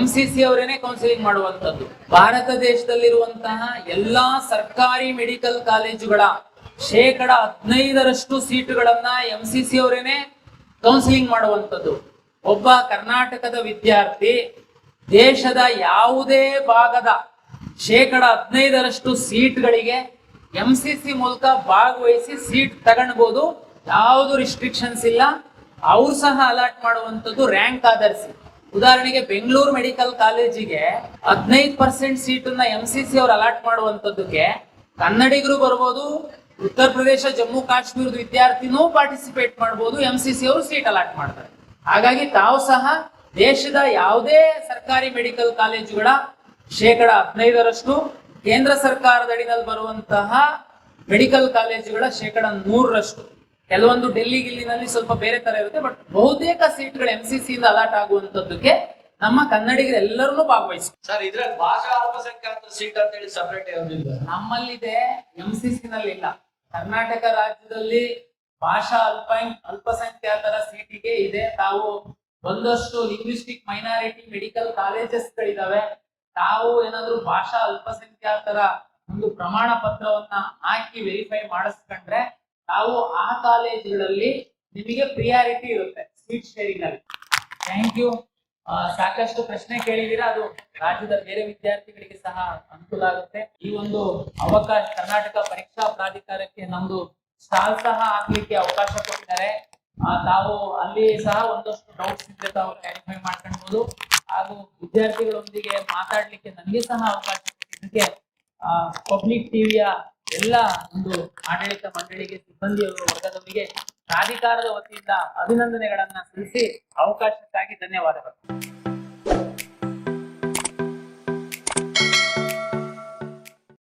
MCC ಅವರೇನೆ ಕೌನ್ಸಿಲಿಂಗ್ ಮಾಡುವಂತದ್ದು. ಭಾರತ ದೇಶದಲ್ಲಿರುವಂತಹ ಎಲ್ಲಾ ಸರ್ಕಾರಿ ಮೆಡಿಕಲ್ ಕಾಲೇಜುಗಳ 15% ಸೀಟುಗಳನ್ನ MCC ಅವರೇನೆ ಕೌನ್ಸಿಲಿಂಗ್ ಮಾಡುವಂತದ್ದು. ಒಬ್ಬ ಕರ್ನಾಟಕದ ವಿದ್ಯಾರ್ಥಿ ದೇಶದ ಯಾವುದೇ ಭಾಗದ 15% ಸೀಟ್ಗಳಿಗೆ MCC ಮೂಲಕ ಭಾಗವಹಿಸಿ ಸೀಟ್ ತಗೊಳ್ಬಹುದು. ಯಾವುದು ರಿಸ್ಟ್ರಿಕ್ಷನ್ಸ್ ಇಲ್ಲ. ಅವ್ರು ಸಹ ಅಲಾಟ್ ಮಾಡುವಂತದ್ದು ರ್ಯಾಂಕ್ ಆಧರಿಸಿ. ಉದಾಹರಣೆಗೆ ಬೆಂಗಳೂರು ಮೆಡಿಕಲ್ ಕಾಲೇಜಿಗೆ 15% ಸೀಟನ್ನ MCC ಅವರು ಅಲಾಟ್ ಮಾಡುವಂತದ್ದಕ್ಕೆ ಕನ್ನಡಿಗರು ಬರ್ಬೋದು, ಉತ್ತರ ಪ್ರದೇಶ ಜಮ್ಮು ಕಾಶ್ಮೀರದ ವಿದ್ಯಾರ್ಥಿನೂ ಪಾರ್ಟಿಸಿಪೇಟ್ ಮಾಡಬಹುದು. MCC ಅವರು ಸೀಟ್ ಅಲಾಟ್ ಮಾಡ್ತಾರೆ. ಹಾಗಾಗಿ ತಾವು ಸಹ ದೇಶದ ಯಾವುದೇ ಸರ್ಕಾರಿ ಮೆಡಿಕಲ್ ಕಾಲೇಜುಗಳ 15% ಕೇಂದ್ರ ಸರ್ಕಾರದ ಅಡಿನಲ್ಲಿ ಬರುವಂತಹ ಮೆಡಿಕಲ್ ಕಾಲೇಜುಗಳ 100%. ಕೆಲವೊಂದು ಡೆಲ್ಲಿ ಗಿಲ್ಲಿನಲ್ಲಿ ಸ್ವಲ್ಪ ಬೇರೆ ತರ ಇರುತ್ತೆ, ಬಟ್ ಬಹುತೇಕ ಸೀಟ್ಗಳು MCC ಇಂದ ಅಲಾಟ್ ಆಗುವಂತದ್ದಕ್ಕೆ ನಮ್ಮ ಕನ್ನಡಿಗರೆಲ್ಲರೂ ಭಾಗವಹಿಸ್ತಾರೆ. ಸರ್, ಇದ್ರಲ್ಲಿ ಭಾಷಾ ಅಲ್ಪಸಂಖ್ಯಾತರ ಸೀಟ್ ಅಂತ ಹೇಳಿ ಸಪರೇಟ್ ಇರೋದಿಲ್ಲ. ನಮ್ಮಲ್ಲಿದೆ, MCC ನಲ್ಲಿ ಇಲ್ಲ. ಕರ್ನಾಟಕ ರಾಜ್ಯದಲ್ಲಿ ಭಾಷಾ ಅಲ್ಪಸಂಖ್ಯಾತರ ಸೀಟಿಗೆ ಇದೆ. ತಾವು ಒಂದಷ್ಟು ಲಿಂಗ್ವಿಸ್ಟಿಕ್ ಮೈನಾರಿಟಿ ಮೆಡಿಕಲ್ ಕಾಲೇಜಸ್ ಗಳಿದಾವೆ. ತಾವು ಏನಾದ್ರು ಭಾಷಾ ಅಲ್ಪಸಂಖ್ಯಾತರ ಒಂದು ಪ್ರಮಾಣ ಪತ್ರವನ್ನ ಹಾಕಿ ವೆರಿಫೈ ಮಾಡಿಸ್ಕೊಂಡ್ರೆ ತಾವು ಆ ಕಾಲೇಜುಗಳಲ್ಲಿ ನಿಮಗೆ ಪ್ರಿಯಾರಿಟಿ ಇರುತ್ತೆ ಸೀಟ್ ಶೇರಿಂಗ್ ಅಲ್ಲಿ. Thank you. ಸಾಕಷ್ಟು ಪ್ರಶ್ನೆ ಕೇಳಿದೀರಾ, ಅದು ರಾಜ್ಯದ ಬೇರೆ ವಿದ್ಯಾರ್ಥಿಗಳಿಗೆ ಸಹ ಅನುಕೂಲ ಆಗುತ್ತೆ. ಈ ಒಂದು ಅವಕಾಶ ಕರ್ನಾಟಕ ಪರೀಕ್ಷಾ ಪ್ರಾಧಿಕಾರಕ್ಕೆ ನಮ್ದು ಸ್ಟಾಲ್ ಸಹ ಹಾಕ್ಲಿಕ್ಕೆ ಅವಕಾಶ ಕೊಟ್ಟಿದ್ದಾರೆ. ತಾವು ಅಲ್ಲಿ ಸಹ ಒಂದಷ್ಟು ಡೌಟ್ಸ್ ಇದ್ರೆ ತಾವು ಕ್ಲಾರಿಫೈ ಮಾಡ್ಕೊಳ್ಬಹುದು. ಹಾಗೂ ವಿದ್ಯಾರ್ಥಿಗಳೊಂದಿಗೆ ಮಾತಾಡ್ಲಿಕ್ಕೆ ನನಗೆ ಸಹ ಅವಕಾಶ ಕೊಟ್ಟಿದ್ದಕ್ಕೆ ಪಬ್ಲಿಕ್ ಟಿವಿಯ ಎಲ್ಲ ಒಂದು ಆಡಳಿತ ಮಂಡಳಿಗೆ, ಸಿಬ್ಬಂದಿ ವರ್ಗದವರಿಗೆ ಪ್ರಾಧಿಕಾರದ ವತಿಯಿಂದ ಅಭಿನಂದನೆಗಳನ್ನ ಸಲ್ಲಿಸಿ ಅವಕಾಶಕ್ಕಾಗಿ ಧನ್ಯವಾದಗಳು.